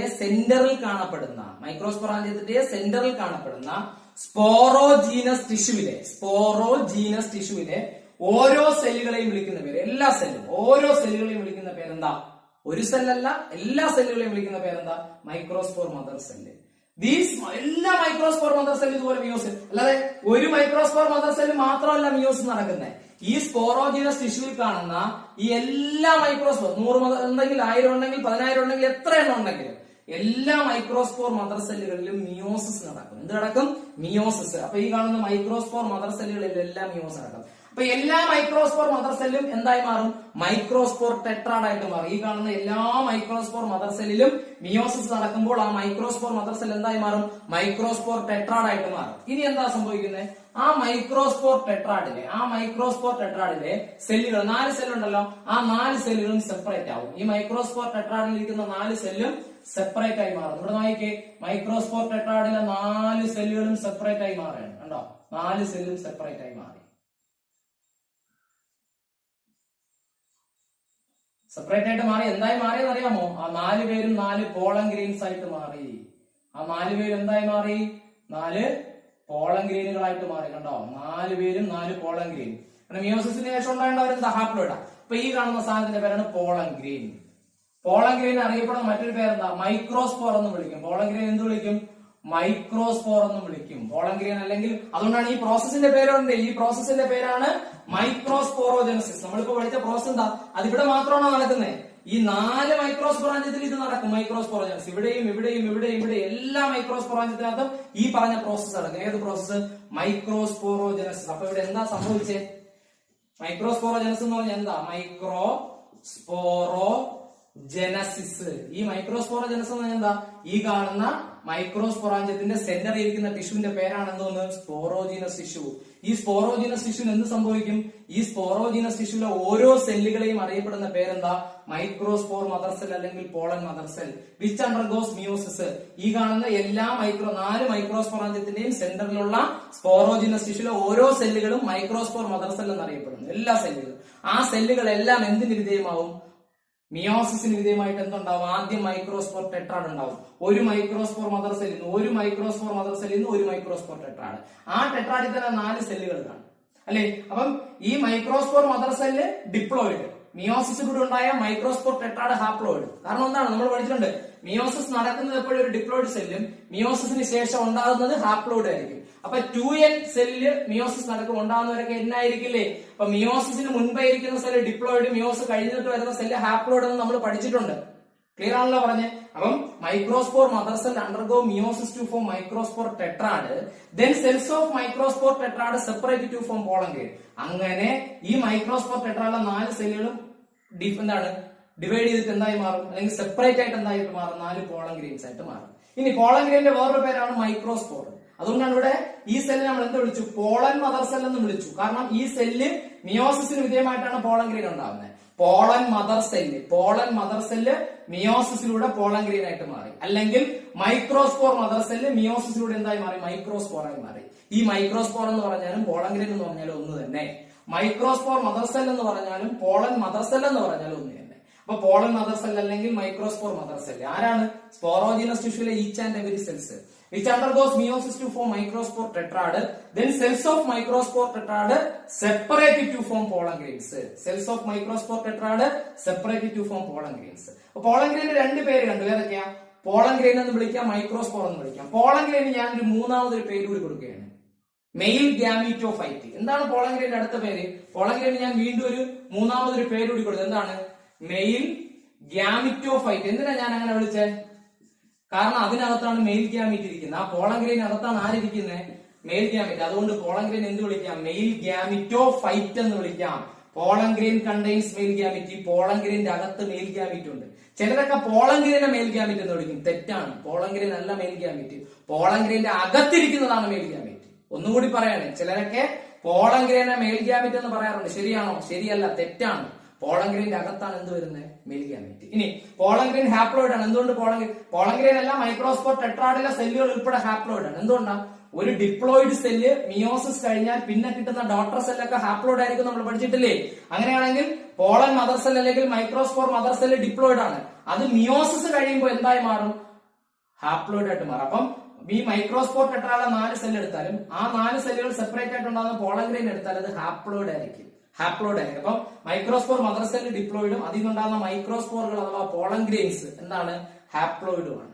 സെന്ററിൽ കാണപ്പെടുന്ന സ്പോറോജീനസ് ടിഷ്യൂവിലെ ഓരോ സെല്ലുകളെയും വിളിക്കുന്ന പേര്, എല്ലാ സെല്ലും ഓരോ സെല്ലുകളെയും വിളിക്കുന്ന പേരെന്താ? ഒരു സെല്ലല്ല, എല്ലാ സെല്ലുകളെയും വിളിക്കുന്ന പേരെന്താ? Microspore mother cell. എല്ലാ മൈക്രോസ്പോർ മദർ സെല്ല് ഇതുപോലെ മിയോസിസ്. അല്ലാതെ ഒരു മൈക്രോസ്പോർ മദർ സെല്ല് മാത്രമല്ല മിയോസിസ് നടക്കുന്നത്. ഈ സ്പോറോജീനസ് ടിഷ്യൂവിൽ കാണുന്ന ഈ എല്ലാ മൈക്രോസ്പോർ 100 ഉണ്ടെങ്കിൽ, 1000 ഉണ്ടെങ്കിൽ, 10000 ഉണ്ടെങ്കിൽ, എത്ര എണ്ണം ഉണ്ടെങ്കിലും എല്ലാ മൈക്രോസ്പോർ മദർ സെല്ലുകളിലും മിയോസിസ് നടക്കും. എന്ത് നടക്കും? മിയോസിസ്. അപ്പൊ ഈ കാണുന്ന മൈക്രോസ്പോർ മദർ സെല്ലുകളിലെല്ലാം മിയോസിസ് നടക്കും. അപ്പൊ എല്ലാ മൈക്രോസ്പോർ മദർ സെല്ലും എന്തായി മാറും? മൈക്രോസ്പോർ ടെട്രാഡ് ആയിട്ട് മാറും. ഈ കാണുന്ന എല്ലാ മൈക്രോസ്പോർ മദർ സെല്ലിലും മിയോസിസ് നടക്കുമ്പോൾ ആ മൈക്രോസ്പോർ മദർ സെൽ എന്തായി മാറും? മൈക്രോസ്പോർ ടെട്രാഡ് ആയിട്ട് മാറും. ഇനി എന്താ സംഭവിക്കുന്നത്? ആ മൈക്രോസ്പോർ ടെട്രാഡിലെ സെല്ലുകൾ, 4 സെല്ലുണ്ടല്ലോ, ആ 4 സെല്ലുകളും സെപ്പറേറ്റ് ആവും. ഈ മൈക്രോസ്പോർ ടെട്രാഡിൽ ഇരിക്കുന്ന 4 സെല്ലും സെപ്പറേറ്റ് ആയി മാറും. ഇവിടെ നോക്കിക്കേ, മൈക്രോസ്പോർ ടെട്രാഡിലെ 4 സെല്ലുകളും സെപ്പറേറ്റ് ആയി മാറുകയാണ്. കണ്ടോ? 4 സെല്ലും സെപ്പറേറ്റ് ആയി മാറി. സെപ്പറേറ്റ് ആയിട്ട് മാറി. എന്തായി മാറിയെന്ന് അറിയാമോ? ആ 4 പേരും 4 പോളൻ ഗ്രെയിൻസ് ആയിട്ട് മാറി. ആ 4 പേരും എന്തായി മാറി? 4 പോളൻ ഗ്രെയിനുകളായിട്ട് മാറി. കണ്ടോ? 4 പേരും 4 പോളൻ ഗ്രെയിൻ. മിയോസിസിന് ശേഷം ഉണ്ടാകേണ്ടവരെന്താ? ഹാപ്ലോയിഡാ. അപ്പൊ ഈ കാണുന്ന സാധനത്തിന്റെ പേരാണ് പോളൻ ഗ്രെയിൻ. പോളൻ ഗ്രെയിൻ അറിയപ്പെടുന്ന മറ്റൊരു പേരെന്താ? മൈക്രോസ്പോർ എന്ന് വിളിക്കും. പോളൻ ഗ്രെയിൻ എന്ത് വിളിക്കും? മൈക്രോസ്പോർ എന്ന് വിളിക്കും. പോളൻ ഗ്രെയിൻ അല്ലെങ്കിൽ, അതുകൊണ്ടാണ് ഈ പ്രോസസ്സിന്റെ പേരുണ്ട്. ഈ പ്രോസസ്സിന്റെ പേരാണ് മൈക്രോസ്പോറോജനസിസ്. നമ്മളിപ്പോ പഠിച്ച പ്രോസസ് എന്താ? അതിവിടെ മാത്രമാണോ നടക്കുന്നത്? ഈ 4 മൈക്രോസ്പൊറാഞ്ചിയത്തിൽ ഇത് നടക്കും. മൈക്രോസ്പൊറാഞ്ചിയസ് ഇവിടെയും എല്ലാ മൈക്രോസ്പൊറാഞ്ചിയത്തിനകത്തും ഈ പറഞ്ഞ പ്രോസസ് നടക്കും. ഏത് പ്രോസസ്? മൈക്രോസ്പോറോജനസിസ്. അപ്പൊ ഇവിടെ എന്താ സംഭവിച്ചേ? മൈക്രോസ്പോറോജനസിസ് എന്ന് പറഞ്ഞാൽ എന്താ? മൈക്രോസ്പോറോജനസിസ്. ഈ മൈക്രോസ്പോറോജനസിസ് എന്ന് പറഞ്ഞാൽ എന്താ? ഈ കാണുന്ന മൈക്രോസ്പൊറാഞ്ചിയത്തിന്റെ സെന്ററിൽ ഇരിക്കുന്ന ടിഷ്യൂവിന്റെ പേരാണ് എന്തോന്ന്? Sporogenous tissue. ഈ സ്പോറോജീനസ് ടിഷ്യൂവിന് എന്ത് സംഭവിക്കും? ഈ സ്പോറോജീനസ് ടിഷ്യൂവിലെ ഓരോ സെല്ലുകളെയും അറിയപ്പെടുന്ന പേരെന്താ? മൈക്രോസ്പോർ മദർ സെൽ അല്ലെങ്കിൽ pollen mother cell. Which undergoes meiosis. ഈ കാണുന്ന എല്ലാ 4 മൈക്രോസ്പൊറാഞ്ചിയത്തിന്റെയും സെന്ററിലുള്ള സ്പോറോജീനസ് ടിഷ്യൂവിലെ ഓരോ സെല്ലുകളും മൈക്രോസ്പോർ മദർ സെൽ എന്നറിയപ്പെടുന്നു. എല്ലാ സെല്ലുകളും. ആ സെല്ലുകളെല്ലാം എന്തിന് വിധേയമാവും? മിയോസിസിന് വിധേയമായിട്ട് എന്തുണ്ടാവും? ആദ്യം മൈക്രോസ്പോർ ടെട്രാഡ് ഉണ്ടാവും. ഒരു മൈക്രോസ്പോർ മദർ സെല്ലിൽ നിന്ന് ഒരു മൈക്രോസ്പോർ ടെട്രാഡ്. ആ ടെട്രാഡിൽ തന്നെ 4 സെല്ലുകൾ കാണും അല്ലെ? അപ്പം ഈ മൈക്രോസ്പോർ മദർ സെല്ല് ഡിപ്ലോയിഡ്. മിയോസിസിലൂടെ ഉണ്ടായ മൈക്രോസ്പോർ ടെട്രാഡ് ഹാപ്ലോയിഡ്. കാരണം എന്താണ്? നമ്മൾ പഠിച്ചിട്ടുണ്ട്, മിയോസിസ് നടക്കുന്നത് എപ്പോഴും ഒരു ഡിപ്ലോയിഡ് സെല്ലും മിയോസിസിന് ശേഷം ഉണ്ടാകുന്നത് ഹാപ്ലോയിഡ് ആയിരിക്കും. അപ്പൊ 2N സെല്ലില് മിയോസിസ് നടക്കുമ്പോൾ ഉണ്ടാകുന്നവരൊക്കെ N ആയിരിക്കില്ലേ? അപ്പൊ മിയോസിസിന് മുൻപേ ഇരിക്കുന്ന സെല്ല് ഡിപ്ലോയിഡ്, മിയോസിസ് കഴിഞ്ഞിട്ട് വരുന്ന സെല്ല് ഹാപ്ലോയിഡ് എന്ന് നമ്മൾ പഠിച്ചിട്ടുണ്ട്. ക്ലിയർ ആണല്ലോ പറഞ്ഞേ? അപ്പം microspore mother cell undergo meiosis to form microspore tetrad. Then cells of microspore tetrad separate to form pollen grain. അങ്ങനെ ഈ മൈക്രോസ്പോർ ടെട്രാഡിലെ 4 സെല്ലുകളും ഡിവൈഡ് ചെയ്തിട്ട് എന്തായി മാറും? അല്ലെങ്കിൽ സെപ്പറേറ്റ് ആയിട്ട് എന്തായിട്ട് മാറും? 4 പോളൻ ഗ്രെയിൻസ് ആയിട്ട് മാറും. ഇനി പോളൻ ഗ്രെയിന്റെ വേറൊരു പേരാണ് മൈക്രോസ്പോർ. അതുകൊണ്ടാണ് ഇവിടെ ഈ സെല്ലിനെ നമ്മൾ എന്ത് വിളിച്ചു? പോളൻ മദർ സെൽ എന്ന് വിളിച്ചു. കാരണം ഈ സെല്ല് മിയോസിസിന് വിധേയമായിട്ടാണ് പോളൻ ഗ്രെയിൻ ഉണ്ടാകുന്നത്. പോളൻ മദർ സെല്ല് മിയോസിസിലൂടെ പോളൻ ഗ്രെയിൻ ആയിട്ട് മാറി. അല്ലെങ്കിൽ മൈക്രോസ്പോർ മദർ സെല്ല് മിയോസിസിലൂടെ എന്തായി മാറി? മൈക്രോസ്പോറായി മാറി. ഈ മൈക്രോസ്പോർ എന്ന് പറഞ്ഞാലും പോളൻ ഗ്രെയിൻ എന്ന് പറഞ്ഞാലും ഒന്ന് തന്നെ. മൈക്രോസ്പോർ മദർ സെൽ എന്ന് പറഞ്ഞാലും പോളൻ മദർ സെൽ എന്ന് പറഞ്ഞാലും ഒന്ന് തന്നെ. അപ്പൊ പോളൻ മദർ സെൽ അല്ലെങ്കിൽ മൈക്രോസ്പോർ മദർ സെൽ ആരാണ്? സ്പോറോജീനസ് ടിഷ്യൂലെ each and every cells which undergoes meiosis to form microspore tetrad. Then cells of microspore tetrad separated to form pollen grains. Cells of microspore tetrad separated to form pollen grains. Pollen grain 2 പേര് കണ്ടു. ഏതൊക്കെയാ? Pollen grain എന്ന് വിളിക്കാം, microspore എന്ന് വിളിക്കാം. Pollen grain ഞാനൊരു മൂന്നാമതൊരു പേര് കൂടി കൊടുക്കുകയാണ്, മെയിൽ ഗ്യാമീറ്റോഫൈറ്റ്. എന്താണ് പോളൻ ഗ്രെയിന്റെ അടുത്ത പേര്? പോളൻ ഗ്രെയിൻ ഞാൻ വീണ്ടും ഒരു മൂന്നാമതൊരു പേര് കൂടി കൊടുത്തത്. എന്താണ്? മെയിൽ ഗ്യാമീറ്റോഫൈറ്റ്. എന്തിനാ ഞാൻ അങ്ങനെ വിളിച്ചത്? കാരണം അതിനകത്താണ് മെയിൽ ഗ്യാമീറ്റ് ഇരിക്കുന്നത്. ആ പോളൻ ഗ്രെയിനകത്താണ് ആരിയ്ക്കുന്നത്? Male gamete. അതുകൊണ്ട് പോളൻ ഗ്രെയിൻ എന്ത് വിളിക്കാം? മെയിൽ ഗ്യാമീറ്റോഫൈറ്റ് എന്ന് വിളിക്കാം. Pollen grain contains male gamete. ഈ പോളൻ ഗ്രെയിന്റെ അകത്ത് മെയിൽ ഗ്യാമീറ്റ് ഉണ്ട്. ചിലരൊക്കെ പോളൻ ഗ്രെയിനെ മെയിൽ ഗ്യാമീറ്റ് എന്ന് വിളിക്കും. തെറ്റാണ്. പോളൻ ഗ്രെയിൻ അല്ല മെയിൽ ഗ്യാമീറ്റ്. പോളൻ ഗ്രെയിന്റെ അകത്തിരിക്കുന്നതാണ് മെയിൽ ഗ്യാമീറ്റ്. ഒന്നുകൂടി പറയാണ്, ചിലരൊക്കെ പോളൻ ഗ്രെയിനെ മെയിൽ ഗ്യാമീറ്റ് എന്ന് പറയാറുണ്ട്. ശരിയാണോ? ശരിയല്ല, തെറ്റാണ്. പോളൻ ഗ്രെയിന്റെ അകത്താണ് എന്ത് വരുന്നത്? Male gamete. ഇനി പോളൻ ഗ്രെയിൻ ഹാപ്ലോയിഡ് ആണ്. എന്തുകൊണ്ട് പോളൻ ഗ്രെയിൻ അല്ല, മൈക്രോസ്പോർ ടെട്രാഡിലെ സെല്ലുകൾ ഉൾപ്പെടെ ഹാപ്ലോയിഡ് ആണ്. എന്തുകൊണ്ടാണ്? ഒരു ഡിപ്ലോയിഡ് സെല്ല് മിയോസിസ് കഴിഞ്ഞാൽ പിന്നെ കിട്ടുന്ന ഡോട്ടർ സെല്ലൊക്കെ ഹാപ്ലോയിഡ് ആയിരിക്കും. നമ്മൾ പഠിച്ചിട്ടില്ലേ? അങ്ങനെയാണെങ്കിൽ പോളൻ മദർ സെൽ അല്ലെങ്കിൽ മൈക്രോസ്പോർ മദർ സെല്ല് ഡിപ്ലോയിഡ് ആണ്. അത് മിയോസിസ് കഴിയുമ്പോൾ എന്തായി മാറും? ഹാപ്ലോയിഡ് ആയിട്ട് മാറും. അപ്പം ഈ മൈക്രോസ്പോർ ടെട്രാഡിലെ 4 സെല്ല് എടുത്താലും ആ 4 സെല്ലുകൾ സെപ്പറേറ്റ് ആയിട്ടുണ്ടാകുന്ന പോളൻ ഗ്രെയിൻ എടുത്താൽ അത് ഹാപ്ലോയിഡ് ആയിരിക്കും. അപ്പം മൈക്രോസ്പോർ മദർ സെല്ല് ഡിപ്ലോയിഡും അതിൽ നിന്നുണ്ടാകുന്ന മൈക്രോസ്പോറുകൾ അഥവാ പോളൻ ഗ്രെയിൻസ് എന്താണ്? ഹാപ്ലോയിഡുമാണ്.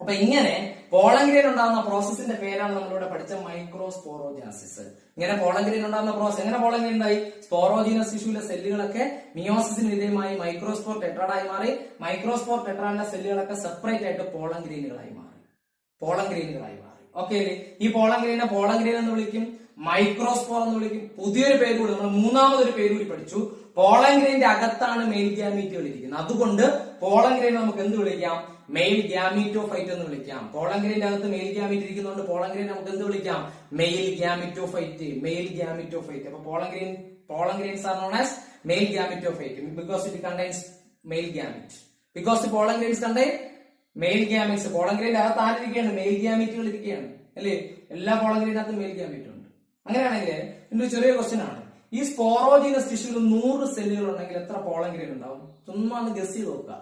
അപ്പൊ ഇങ്ങനെ പോളൻ ഗ്രെയിൻ ഉണ്ടാകുന്ന പ്രോസസ്സിന്റെ പേരാണ് നമ്മളിവിടെ പഠിച്ച മൈക്രോസ്പോറോജനസിസ്. ഇങ്ങനെ പോളൻ ഗ്രെയിൻ ഉണ്ടാകുന്ന പ്രോസസ് എങ്ങനെ പോളൻ ഗ്രെയിൻ ഉണ്ടായി? സ്പോറോജീനസ് ടിഷ്യൂലെ സെല്ലുകളൊക്കെ മിയോസിസിന് വിധേയമായി മൈക്രോസ്പോർ ടെട്രാഡായി മാറി. മൈക്രോസ്പോർ ടെട്രാഡിലെ സെല്ലുകളൊക്കെ സെപ്പറേറ്റ് ആയിട്ട് പോളൻ ഗ്രെയിനുകളായി മാറി. ഓക്കെ അല്ലേ? ഈ പോളൻ ഗ്രെയിനെ പോളൻ ഗ്രെയിൻ എന്ന് വിളിക്കും, മൈക്രോസ്പോർ എന്ന് വിളിക്കും. പുതിയൊരു പേര് കൂടി നമ്മൾ മൂന്നാമതൊരു പേര് കൂടി പഠിച്ചു. പോളൻ ഗ്രെയിന്റെ അകത്താണ് മെയിൽ ഗ്യാമീറ്റുകൾ ഇരിക്കുന്നത്. അതുകൊണ്ട് പോളൻ ഗ്രെയിൻ നമുക്ക് എന്ത് വിളിക്കാം? മെയിൽ ഗ്യാമീറ്റോഫൈറ്റ് എന്ന് വിളിക്കാം. പോളൻ ഗ്രെയിന്റെ അകത്ത് മെയിൽ ഗ്യാമീറ്റ് ഇരിക്കുന്നതുകൊണ്ട് പോളൻ ഗ്രെയിൻ നമുക്ക് എന്ത് വിളിക്കാം? Male gametophyte. അപ്പൊ pollen grains are known as male gametophyte because it contains male gamete. Because pollen grains contain male gametes. Pollen ഗ്രെയിന്റെ അകത്ത് ആരിയ്ക്കുകയാണ്? മെയിൽ ഗ്യാമീറ്റുകൾ ഇരിക്കുകയാണ് അല്ലേ? എല്ലാ പോളൻ ഗ്രെയിനകത്തും മെയിൽ ഗ്യാമീറ്റ് ഉണ്ട്. അങ്ങനെയാണെങ്കിൽ ഇതിന്റെ ചെറിയ ക്വസ്റ്റ്യൻ ആണ്, ഈ സ്പോറോജീനസ് ടിഷ്യൂവിൽ 100 സെല്ലുകൾ ഉണ്ടെങ്കിൽ എത്ര പോളൻ ഗ്രെയിൻ ഉണ്ടാവും? ചുമ്മാ ഒന്ന് ഗസ് ചെയ്ത് നോക്കുക.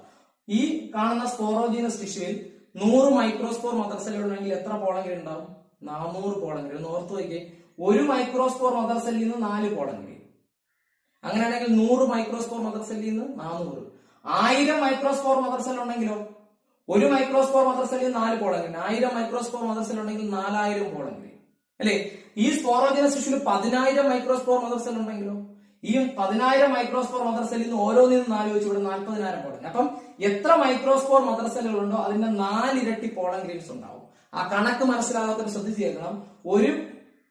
ഈ കാണുന്ന സ്പോറോജീനസ് ടിഷ്യൂവിൽ 100 മൈക്രോസ്പോർ മദർ സെല്ലുകൾ ഉണ്ടെങ്കിൽ എത്ര പോളൻ ഗ്രെയിൻ ഉണ്ടാവും? 400 പോളൻ ഗ്രെയിൻ. ഒന്ന് ഓർത്ത് വയ്ക്കേ, ഒരു മൈക്രോസ്പോർ മദർ സെല്ലിൽ നിന്ന് 4 പോളൻ ഗ്രെയിൻ. അങ്ങനെയാണെങ്കിൽ 100 മൈക്രോസ്പോർ മദർ സെല്ലിൽ നിന്ന് 400. 1000 മൈക്രോസ്പോർ മദർ സെൽ ഉണ്ടെങ്കിലോ? ഒരു മൈക്രോസ്പോർ മദർ സെല്ലിൽ 4 pollen grain. 1000 microspore mother cell ഉണ്ടെങ്കിൽ 4000 പോളൻ ഗ്രെയിൻ അല്ലെ? ഈ സ്പോറോജനസ് ടിഷ്യൂവിൽ 10000 മൈക്രോസ്പോർ മദർ സെൽ ഉണ്ടെങ്കിലോ? ഈ 10000 മൈക്രോസ്പോർ മദർ സെല്ലിൽ നിന്ന് ഓരോന്നിനും 4 വെച്ച് ഇവിടെ 40000 പോളൻ. അപ്പം എത്ര മൈക്രോസ്പോർ മദർ സെല്ലുകൾ ഉണ്ടോ അതിന്റെ 4 ഇരട്ടി പോളൻ ഗ്രെയിൻസ് ഉണ്ടാവും. ആ കണക്ക് മനസ്സിലാകാത്തവർ ശ്രദ്ധിച്ചു കേൾക്കണം. ഒരു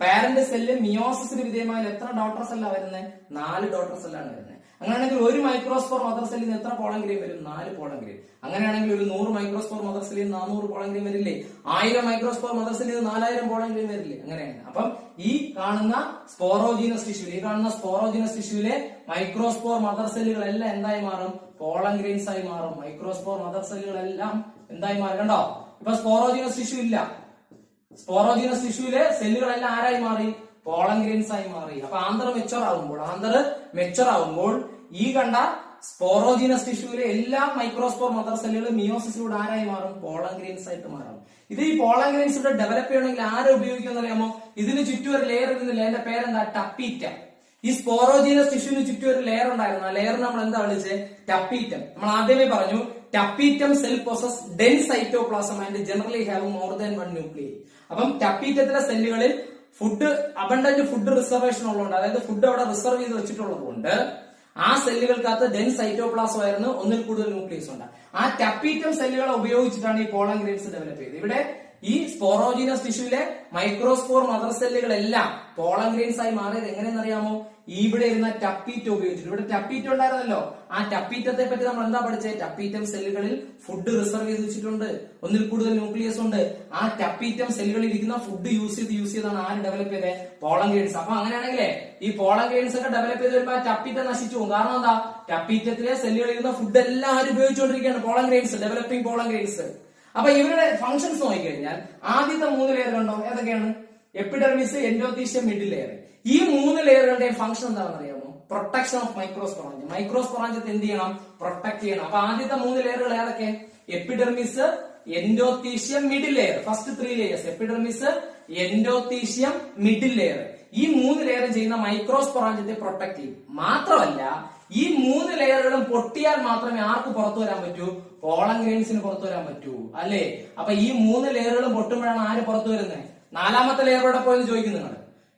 പാരന്റ് സെല്ല് മിയോസിസിന് വിധേയമായ എത്ര ഡോട്ടർ സെല്ലാണ് വരുന്നത്? 4 ഡോട്ടർ സെല്ലാണ് വരുന്നത്. അങ്ങനെയാണെങ്കിൽ ഒരു മൈക്രോസ്പോർ മദർ സെല്ലിൽ നിന്ന് എത്ര പോളൻ ഗ്രെയിൻ വരും? 4 പോളൻ ഗ്രെയിൻ. അങ്ങനെയാണെങ്കിൽ ഒരു 100 മൈക്രോസ്പോർ മദർ സെല്ലിൽ 400 പോളൻ ഗ്രെയിൻ വരില്ലേ? 1000 മൈക്രോസ്പോർ മദർ സെല്ലിൽ 4000 പോളൻ ഗ്രെയിൻ വരില്ലേ? അങ്ങനെയാണ്. അപ്പം ഈ കാണുന്ന സ്പോറോജീനസ് ടിഷ്യൂവിലെ മൈക്രോസ്പോർ മദർ സെല്ലുകളെല്ലാം എന്തായി മാറും? പോളൻ ഗ്രെയിൻസ് ആയി മാറും. മൈക്രോസ്പോർ മദർ സെല്ലുകളെല്ലാം എന്തായി മാറും? കണ്ടോ? ഇപ്പൊ സ്പോറോജീനസ് ടിഷ്യൂ ഇല്ല. സ്പോറോജീനസ് ടിഷ്യൂവിലെ സെല്ലുകളെല്ലാം ആരായി മാറി? പോളൻ ഗ്രെയിൻസ് ആയി മാറി. അപ്പൊ ആന്തർ മെച്ചർ ആവുമ്പോൾ ഈ കണ്ട സ്പോറോജീനസ് ടിഷ്യൂവിലെ എല്ലാ മൈക്രോസ്പോർ മദർ സെല്ലുകളും മിയോസിസിലൂടെ ആരായി മാറും? പോളൻ ഗ്രെയിൻസ് ആയിട്ട് മാറും. ഇത് ഈ പോളൻ ഗ്രെയിൻസ് ഇവിടെ ഡെവലപ്പ് ചെയ്യണമെങ്കിൽ ആരെ ഉപയോഗിക്കുമെന്ന് അറിയാമോ? ഇതിന് ചുറ്റും ഒരു ലെയർ ഇരുന്നില്ല. അതിന്റെ പേരെന്താ? ടപ്പീറ്റം. ഈ സ്പോറോജീനസ് ടിഷ്യൂവിന് ചുറ്റും ഒരു ലെയർ ഉണ്ടായിരുന്നു. ആ ലെയർ നമ്മൾ എന്താ വിളിച്ചത്? ടപ്പീറ്റം. നമ്മൾ ആദ്യമേ പറഞ്ഞു tapetum cell possess dense cytoplasm and generally have more than 1 nuclei. അപ്പം ടപ്പീറ്റത്തിലെ സെല്ലുകളിൽ അബണ്ടന്റ് ഫുഡ് റിസർവേഷൻ ഉള്ളതുകൊണ്ട്, അതായത് ഫുഡ് അവിടെ റിസർവ് ചെയ്ത് വെച്ചിട്ടുള്ളത് കൊണ്ട് ആ സെല്ലുകൾക്കകത്ത് ഡെൻസ് സൈറ്റോപ്ലാസം ആയിരുന്നു, ഒന്നിൽ കൂടുതൽ ന്യൂക്ലിയസ് ഉണ്ട്. ആ ടപ്പീറ്റം സെല്ലുകളെ ഉപയോഗിച്ചിട്ടാണ് ഈ പോളൻ ഗ്രെയിൻസ് ഡെവലപ്പ് ചെയ്തത്. ഇവിടെ ഈ സ്പോറോജീനസ് ടിഷ്യൂവിലെ മൈക്രോസ്പോർ മദർ സെല്ലുകളെല്ലാം പോളൻ ഗ്രെയിൻസ് ആയി മാറിയത് എങ്ങനെയെന്ന് അറിയാമോ? ഇവിടെ ഇരുന്ന ടപ്പീറ്റം ഉപയോഗിച്ചിട്ട്. ഇവിടെ ടപ്പീറ്റം ഉണ്ടായിരുന്നല്ലോ. ആ ടപ്പീറ്റത്തെ പറ്റി നമ്മൾ എന്താ പഠിച്ചത്? ടപ്പീറ്റം സെല്ലുകളിൽ ഫുഡ് റിസർവ് ചെയ്ത് വെച്ചിട്ടുണ്ട്, ഒന്നിൽ കൂടുതൽ ന്യൂക്ലിയസ് ഉണ്ട്. ആ ടപ്പീറ്റം സെല്ലുകളിൽ ഇരിക്കുന്ന ഫുഡ് യൂസ് ചെയ്താണ് ആര് ഡെവലപ്പ് ചെയ്തത്? Pollen grains. അപ്പൊ അങ്ങനെയാണെങ്കിലേ ഈ പോളൻ ഗ്രെയിൻസ് ഒക്കെ ഡെവലപ്പ് ചെയ്ത് വരുമ്പോൾ ടപ്പീറ്റം നശിച്ചു പോകും. കാരണം എന്താ? ടപ്പീറ്റത്തിലെ സെല്ലുകളിൽ ഇരുന്ന ഫുഡ് എല്ലാം ആര് ഉപയോഗിച്ചുകൊണ്ടിരിക്കുകയാണ്? Pollen grains, developing pollen grains. അപ്പൊ ഇവരുടെ ഫംഗ്ഷൻസ് നോക്കിക്കഴിഞ്ഞാൽ ആദ്യത്തെ 3 ലെയർ കണ്ടോ? ഏതൊക്കെയാണ്? Epidermis, endothecium, middle layer. ഈ 3 ലെയറുകളുടെയും ഫംഗ്ഷൻ എന്താണെന്ന് അറിയാമോ? Protection of മൈക്രോസ്പോറാഞ്ചം. മൈക്രോസ്പോറാഞ്ചത്തെ എന്ത് ചെയ്യണം? പ്രൊട്ടക്ട് ചെയ്യണം. അപ്പൊ ആദ്യത്തെ 3 ലെയറുകൾ ഏതൊക്കെ? Epidermis, endothecium, middle layer. First 3 layers epidermis, endothecium, middle layer. ഈ 3 ലെയർ ചെയ്യുന്ന മൈക്രോസ്പോറാഞ്ചത്തെ പ്രൊട്ടക്ട് ചെയ്യും. മാത്രമല്ല ഈ 3 ലെയറുകളും പൊട്ടിയാൽ മാത്രമേ ആർക്ക് പുറത്തു വരാൻ പറ്റൂ? പോളൻ ഗ്രെയിൻസിന് പുറത്തു വരാൻ പറ്റൂ, അല്ലേ? അപ്പൊ ഈ 3 ലെയറുകളും പൊട്ടുമ്പോഴാണ് ആര് പുറത്തു വരുന്നത്? 4ാമത്തെ ലെയറോടെ പോയെന്ന് ചോദിക്കും നിങ്ങൾ.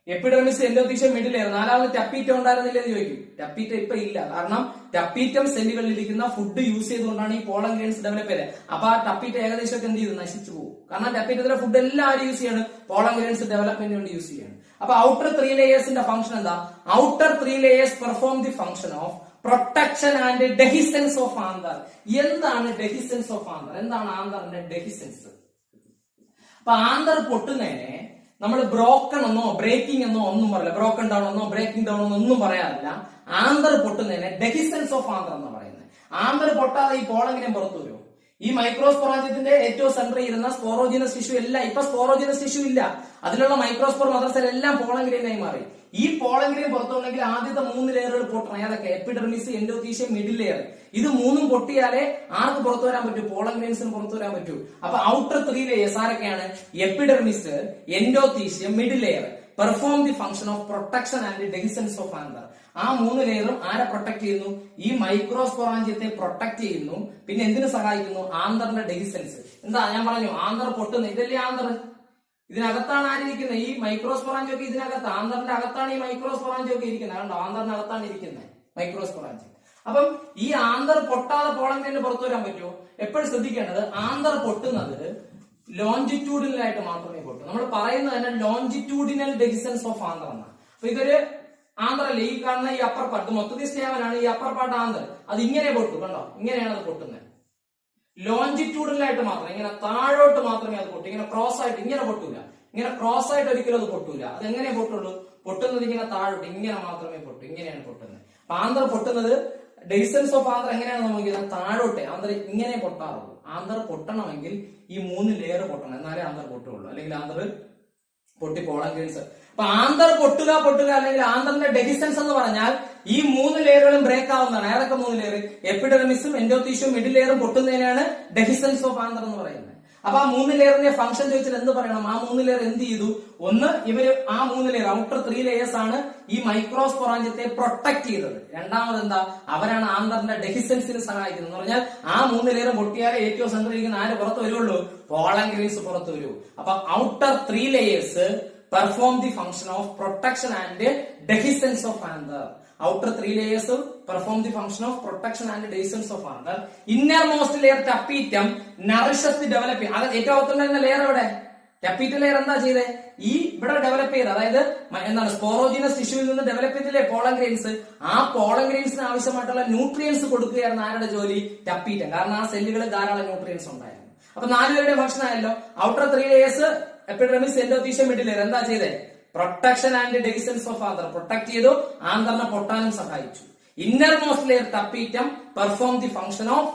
Epidermis, endothecium, middle layer. 4ാമത് ടപ്പീറ്റം ഉണ്ടായിരുന്നില്ല എന്ന് ചോദിക്കും. ടപ്പീറ്റം ഇപ്പൊ ഇല്ല, കാരണം ടപ്പീറ്റം സെല്ലുകളിൽ ഇരിക്കുന്ന ഫുഡ് യൂസ് ചെയ്തുകൊണ്ടാണ് ഈ പോളൻ ഗ്രെയിൻസ് ഡെവലപ്പ് ചെയ്തത്. അപ്പൊ ആ ടപ്പീറ്റം ഏകദേശം എന്ത് ചെയ്തു? നശിച്ചു പോകും. കാരണം ടപ്പീറ്റത്തിലെ ഫുഡ് എല്ലാവരും യൂസ് ചെയ്യാണ്, പോളൻ ഗ്രെയിൻസ് ഡെവലപ്മെന്റിന് വേണ്ടി യൂസ് ചെയ്യാണ്. അപ്പൊ ഔട്ടർ 3 ലേയേഴ്സിന്റെ ഫംഗ്ഷൻ എന്താ? Outer 3 layers perform the function of protection and dehiscence of anther. എന്താണ് ഡെഹിസൻസ് ഓഫ് ആന്തർ? എന്താണ് ആന്തറിന്റെ ഡെഹിസൻസ്? അപ്പൊ ആന്തർ പൊട്ടുന്നതിനെ നമ്മൾ ബ്രോക്കൺ എന്നോ ബ്രേക്കിംഗ് എന്നോ ഒന്നും പറയില്ല. ബ്രോക്കൺ ഡൗൺ എന്നോ ബ്രേക്കിംഗ് ഡൗൺ എന്നോ ഒന്നും പറയാറില്ല. ആന്തർ പൊട്ടുന്നതിനെ ഡെഹിസൻസ് ഓഫ് ആന്തർ എന്ന് പറയുന്നത്. ആന്തർ പൊട്ടാതെ ഈ പോളെങ്കിലും പുറത്തു വരുമോ? ഈ മൈക്രോസ്പോറാഞ്ചിയത്തിന്റെ ഏറ്റവും സെന്ററിൽ ഇരുന്ന സ്പോറോജിനസ് ടിഷ്യൂ എല്ലാം ഇപ്പൊ സ്പോറോജിനസ് ടിഷ്യൂ ഇല്ല. അതിലുള്ള മൈക്രോസ്പോർ മദർ സെൽ എല്ലാം പോളൻ ഗ്രെയിനായി മാറി. ഈ പോളൻ ഗ്രെയിൻ പുറത്തുണ്ടെങ്കിൽ ആദ്യത്തെ 3 ലെയറുകൾ പൊട്ടണം. ഏതൊക്കെ? Epidermis, endothecium, middle layer. ഇത് 3ഉം പൊട്ടിയാലേ ആർക്ക് പുറത്തു വരാൻ പറ്റൂ? പോളൻ ഗ്രെയിൻസിന് പുറത്തു വരാൻ പറ്റൂ. അപ്പൊ ഔട്ടർ 3 ലേയേഴ്സ് ആരൊക്കെയാണ്? Epidermis, endothecium, middle layer perform the function of protection and dehiscence of anther. ആ 3 ലെയറും ആരെ പ്രൊട്ടക്ട് ചെയ്യുന്നു? ഈ മൈക്രോസ്പോറാഞ്ചിയത്തെ പ്രൊട്ടക്ട് ചെയ്യുന്നു. പിന്നെ എന്തിനു സഹായിക്കുന്നു? ആന്തറിന്റെ ഡെഹിസൻസ്. എന്താ ഞാൻ പറഞ്ഞു, ആന്തർ പൊട്ടുന്നു. ഇതല്ലേ ആന്തർ? ഇതിനകത്താണ് ആരിയിരിക്കുന്നത്? ഈ മൈക്രോസ്പോറാഞ്ചിയൊക്കെ ഇതിനകത്ത്, ആന്തറിന്റെ അകത്താണ് ഈ മൈക്രോസ്പോറാഞ്ചിയൊക്കെ ഇരിക്കുന്നത്. കണ്ടോ? ആന്തറിനകത്താണ് ഇരിക്കുന്നത് മൈക്രോസ്പോറാഞ്ചി. അപ്പം ഈ ആന്തർ പൊട്ടാതെ പോളൻ ഗ്രെയിന് പുറത്തു വരാൻ പറ്റുമോ? എപ്പോഴും ശ്രദ്ധിക്കേണ്ടത്, ആന്തർ പൊട്ടുന്നത് ലോഞ്ചിറ്റ്യൂഡിനൽ ആയിട്ട് മാത്രമേ പൊട്ടൂ. നമ്മൾ പറയുന്നത് തന്നെ ലോഞ്ചിറ്റ്യൂഡിനൽ ഡെഹിസൻസ് ഓഫ് ആന്തർ എന്നാണ്. അപ്പൊ ഇതൊരു ആന്തറല്ലേ, ഈ കാണുന്ന ഈ അപ്പർ പാർട്ട് മൊത്തത്തിൽ സ്റ്റേവനാണ്. ഈ അപ്പർ പാർട്ട് ആന്തർ. അത് ഇങ്ങനെ പൊട്ടു. കണ്ടോ? ഇങ്ങനെയാണ് അത് പൊട്ടുന്നത്. ലോഞ്ചിറ്റ്യൂഡിലായിട്ട് മാത്രം, ഇങ്ങനെ താഴോട്ട് മാത്രമേ അത് പൊട്ടു. ഇങ്ങനെ ക്രോസ് ആയിട്ട് ഇങ്ങനെ പൊട്ടൂല. ഇങ്ങനെ ക്രോസ് ആയിട്ട് ഒരിക്കലും അത് പൊട്ടൂല. അത് എങ്ങനെ പൊട്ടുള്ളൂ? പൊട്ടുന്നത് ഇങ്ങനെ താഴോട്ട് ഇങ്ങനെ മാത്രമേ പൊട്ടു. ഇങ്ങനെയാണ് പൊട്ടുന്നത്. അപ്പൊ ആന്തർ പൊട്ടുന്നത്, ഡെഹിസൻസ് ഓഫ് ആന്തർ എങ്ങനെയാണ് നോക്കിയത്? താഴോട്ടെ ആന്തർ ഇങ്ങനെ പൊട്ടാറുള്ളൂ. ആന്തർ പൊട്ടണമെങ്കിൽ ഈ 3 ലെയർ പൊട്ടണം, എന്നാലേ ആന്തർ പൊട്ടുള്ളൂ. അല്ലെങ്കിൽ ആന്തർ പൊട്ടി പോളൻ ഗ്രെയിൻസ്. അപ്പൊ ആന്തർ പൊട്ടുക അല്ലെങ്കിൽ ആന്തറിന്റെ ഡെഹിസൻസ് എന്ന് പറഞ്ഞാൽ ഈ 3 ലെയറുകളും ബ്രേക്ക് ആവുന്നതാണ്. ഏതൊക്കെ 3 ലെയർ? എപ്പിഡെർമിസും, എൻഡോത്തീഷ്യവും, മിഡിൽ ലെയറും പൊട്ടുന്നതിനാണ് ഡെഹിസൻസ് ഓഫ് ആന്തർ എന്ന് പറയുന്നത്. അപ്പൊ ആ 3 ലെയറിന്റെ ഫംഗ്ഷൻ ചോദിച്ചാൽ എന്ത് പറയണം? ആ 3 ലെയർ എന്ത് ചെയ്തു? ഒന്ന്, ഇവര് ആ 3 ലെയർ ഔട്ടർ 3 ലേയേഴ്സ് ആണ് ഈ മൈക്രോസ്പോറാഞ്ചിയത്തെ പ്രൊട്ടക്ട് ചെയ്തത്. രണ്ടാമത് എന്താ? അവരാണ് ആന്തറിന്റെ ഡെഹിസൻസിന് സഹായിക്കുന്നത്. എന്ന് പറഞ്ഞാൽ ആ 3 ലെയർ പൊട്ടിയാലേ ഏറ്റവും സെന്ററിൽ ഇരിക്കുന്ന ആര് പുറത്തു വരുള്ളൂ? പോളൻ ഗ്രെയിൻസ് പുറത്തു വരൂ. അപ്പൊ outer 3 layers perform the function of protection and dehiscence of anther. Outer 3 layers perform the function of protection and dehiscence of anther. Innermost layer tapetum nourishes the developing. അത് ഏറ്റവും അകത്തുള്ള ലെയർ എവിടെ? ടപ്പീറ്റൽ layer എന്താ ചെയ്തേ? ഈ ഇവിടെ ഡെവലപ്പ് ചെയ്ത്, അതായത് എന്താണ്, സ്പോറോജിനസ് ടിഷ്യൂവിൽ നിന്ന് ഡെവലപ്പ് ചെയ്തില്ലേ പോളൻ ഗ്രെയിൻസ്. ആ പോളൻ ഗ്രെയിൻസിന് ആവശ്യമായിട്ടുള്ള ന്യൂട്രിയൻസ് കൊടുക്കുകയായിരുന്നു ആരുടെ ജോലി? ടപ്പീറ്റം. കാരണം ആ സെല്ലുകളിൽ ധാരാളം ന്യൂട്രിയൻസ് ഉണ്ടായിരുന്നു. അപ്പൊ 4 പേരുടെ ഫംഗ്ഷൻ ആയല്ലോ. Outer 3 layers epidermis, endothecium, middle layer എന്താ ചെയ്തേ? Protection and dehiscence of anther protect ചെയ്തു, ആന്തറിനെ പൊട്ടാനും സഹായിച്ചു. Innermost layer tapetum perform the function of,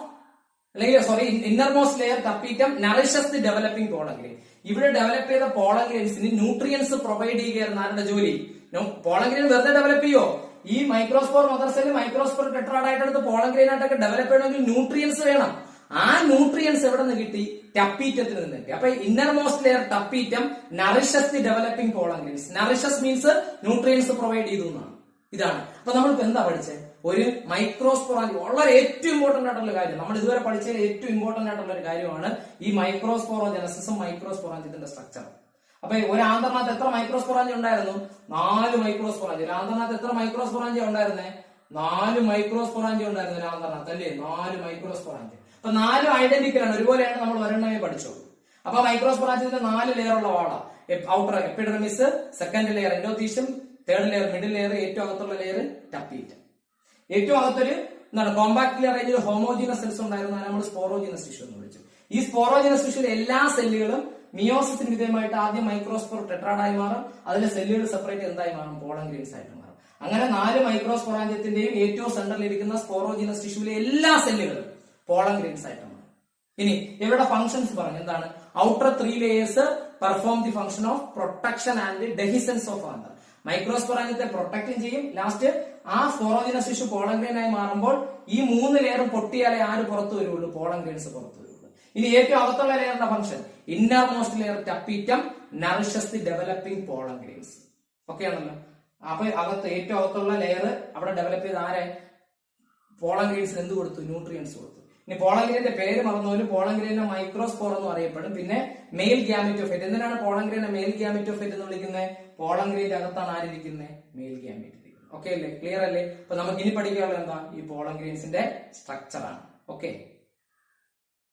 അല്ലെങ്കിൽ innermost layer tapetum nourishes the developing pollen grain. ഇവിടെ ഡെവലപ്പ് ചെയ്ത പോളൻ ഗ്രെയിൻസിന് ന്യൂട്രിയൻസ് പ്രൊവൈഡ് ചെയ്യുകയായിരുന്നു ആരുടെ ജോലി? പോളൻ ഗ്രെയിൻ വെറുതെ ഡെവലപ്പ് ചെയ്യോ? ഈ മൈക്രോസ്പോർ മദർ സെൽ മൈക്രോസ്പോർ ടെട്രാഡായിട്ട് എടുത്ത് പോളൻ ഗ്രെയിൻ ആയിട്ടൊക്കെ ഡെവലപ്പ് ചെയ്യണമെങ്കിൽ ന്യൂട്രിയൻസ് വേണം. ആ ന്യൂട്രിയൻസ് എവിടെ നിന്ന് കിട്ടി? ടപ്പീറ്റത്തിൽ നിന്ന് കിട്ടി. അപ്പൊ innermost layer tapetum nourishes the developing pollen grains. Nourishes means nutrients provide ചെയ്തു എന്നാണ്. ഇതാണ്. അപ്പൊ നമ്മൾക്ക് എന്താ പഠിച്ചത്? ഒരു മൈക്രോസ്പോറാഞ്ചി വളരെ ഏറ്റവും ഇമ്പോർട്ടന്റ് ആയിട്ടുള്ള കാര്യം, നമ്മൾ ഇതുവരെ പഠിച്ചതിൽ ഏറ്റവും ഇമ്പോർട്ടന്റ് ആയിട്ടുള്ള ഒരു കാര്യമാണ് ഈ മൈക്രോസ്പോറോജനസിസും മൈക്രോസ്പോറാഞ്ചിയത്തിന്റെ സ്ട്രക്ചർ. അപ്പൊ ഒരു ആന്തറിനകത്ത് എത്ര മൈക്രോസ്പോറാഞ്ചി ഉണ്ടായിരുന്നു? 4 മൈക്രോസ്പോറാഞ്ചി. ഒരു ആന്തറിനകത്ത് എത്ര മൈക്രോസ്പോറാഞ്ചി ഉണ്ടായിരുന്നേ? 4 മൈക്രോസ്പോറാഞ്ചി ഉണ്ടായിരുന്നു ഒരു ആന്തറിനകത്ത്, അല്ലേ? 4 മൈക്രോസ്പോറാഞ്ചി. അപ്പൊ 4 ഐഡന്റിക്കൽ ആണ്, ഒരുപോലെയാണ്. നമ്മൾ ഒരെണ്ണമേ പഠിച്ചോളൂ. അപ്പൊ മൈക്രോസ്പോറാഞ്ചിന്റെ 4 ലെയർ ഉള്ള വാള. Outer epidermis, second layer endothecium, third layer middle layer, ഏറ്റവും അകത്തുള്ള ലെയർ ടപ്പീറ്റം. ഏറ്റവും അകത്തൊരു എന്താണ് കോമ്പാക്ട് ലെയർ ആയിട്ട് ഹോമോജീനസ് സെൽസ് ഉണ്ടായിരുന്നു, നമ്മൾ സ്പോറോജീനസ് ടിഷ്യൂ എന്ന് വിളിച്ചു. ഈ സ്പോറോജീനസ് ടിഷ്യൂലെ എല്ലാ സെല്ലുകളും മിയോസിസിന് വിധേയമായിട്ട് ആദ്യം മൈക്രോസ്പോർ ടെട്രാഡായി മാറും. അതിലെ സെല്ലുകൾ സെപ്പറേറ്റ് എന്തായി മാറും? പോളൻ ഗ്രെയിൻസ് ആയിട്ട് മാറും. അങ്ങനെ 4 മൈക്രോസ്പോറാഞ്ചിയത്തിന്റെയും ഏറ്റവും സെന്ററിൽ ഇരിക്കുന്ന സ്പോറോജീനസ് ടിഷ്യൂവിലെ എല്ലാ സെല്ലുകളും പോളൻ ഗ്രെയിൻസ് ആയിട്ട് മാറും. ഇനി ഇവരുടെ ഫംഗ്ഷൻസ് പറഞ്ഞു. എന്താണ്? Outer 3 layers perform the function of protection and dehiscence of anther. മൈക്രോസ്പോറാഞ്ചിയത്തെ പ്രൊട്ടക്റ്റും ചെയ്യും. ലാസ്റ്റ് ആ സ്പോറോജിനസ് ടിഷ്യൂ പോളൻ ഗ്രെയിൻ ആയി മാറുമ്പോൾ ഈ 3 ലെയറും പൊട്ടിയാലേ ആര് പുറത്തു വരുള്ളൂ? പോളൻ ഗ്രെയിൻസ് പുറത്തു വരുള്ളൂ. ഇനി ഏറ്റവും അകത്തുള്ള ലെയറിന്റെ function, innermost layer tapetum nourishes the developing pollen grains. Okay ആണല്ലോ. അപ്പൊ ഏറ്റവും അകത്തുള്ള ലെയർ അവിടെ ഡെവലപ്പ് ചെയ്ത് ആരെ? പോളൻ ഗ്രെയിൻസിന് എന്ത് കൊടുത്തു? ന്യൂട്രിയൻസ് കൊടുത്തു. ഇനി പോളൻ ഗ്രെയിന്റെ പേര് മറന്നോലും പോളൻ ഗ്രെയിനെ മൈക്രോസ്പോർ എന്ന് അറിയപ്പെടും. പിന്നെ മെയിൽ ഗ്യാമെറ്റോഫൈറ്റ്. എന്തിനാണ് പോളൻ ഗ്രെയിനെ മെയിൽ ഗ്യാമെറ്റോഫൈറ്റ് എന്ന് വിളിക്കുന്നത്? പോളൻ ഗ്രെയിന്റെ അകത്താണ് ആരിയിരിക്കുന്നത്? മെയിൽ ഗ്യാമെറ്റ്. ഓക്കെ അല്ലേ? ക്ലിയർ അല്ലേ? അപ്പൊ നമുക്ക് ഇനി പഠിക്കാനുള്ളത് എന്താ? ഈ പോളൻ ഗ്രെയിൻസിന്റെ സ്ട്രക്ചർ ആണ്. ഓക്കെ.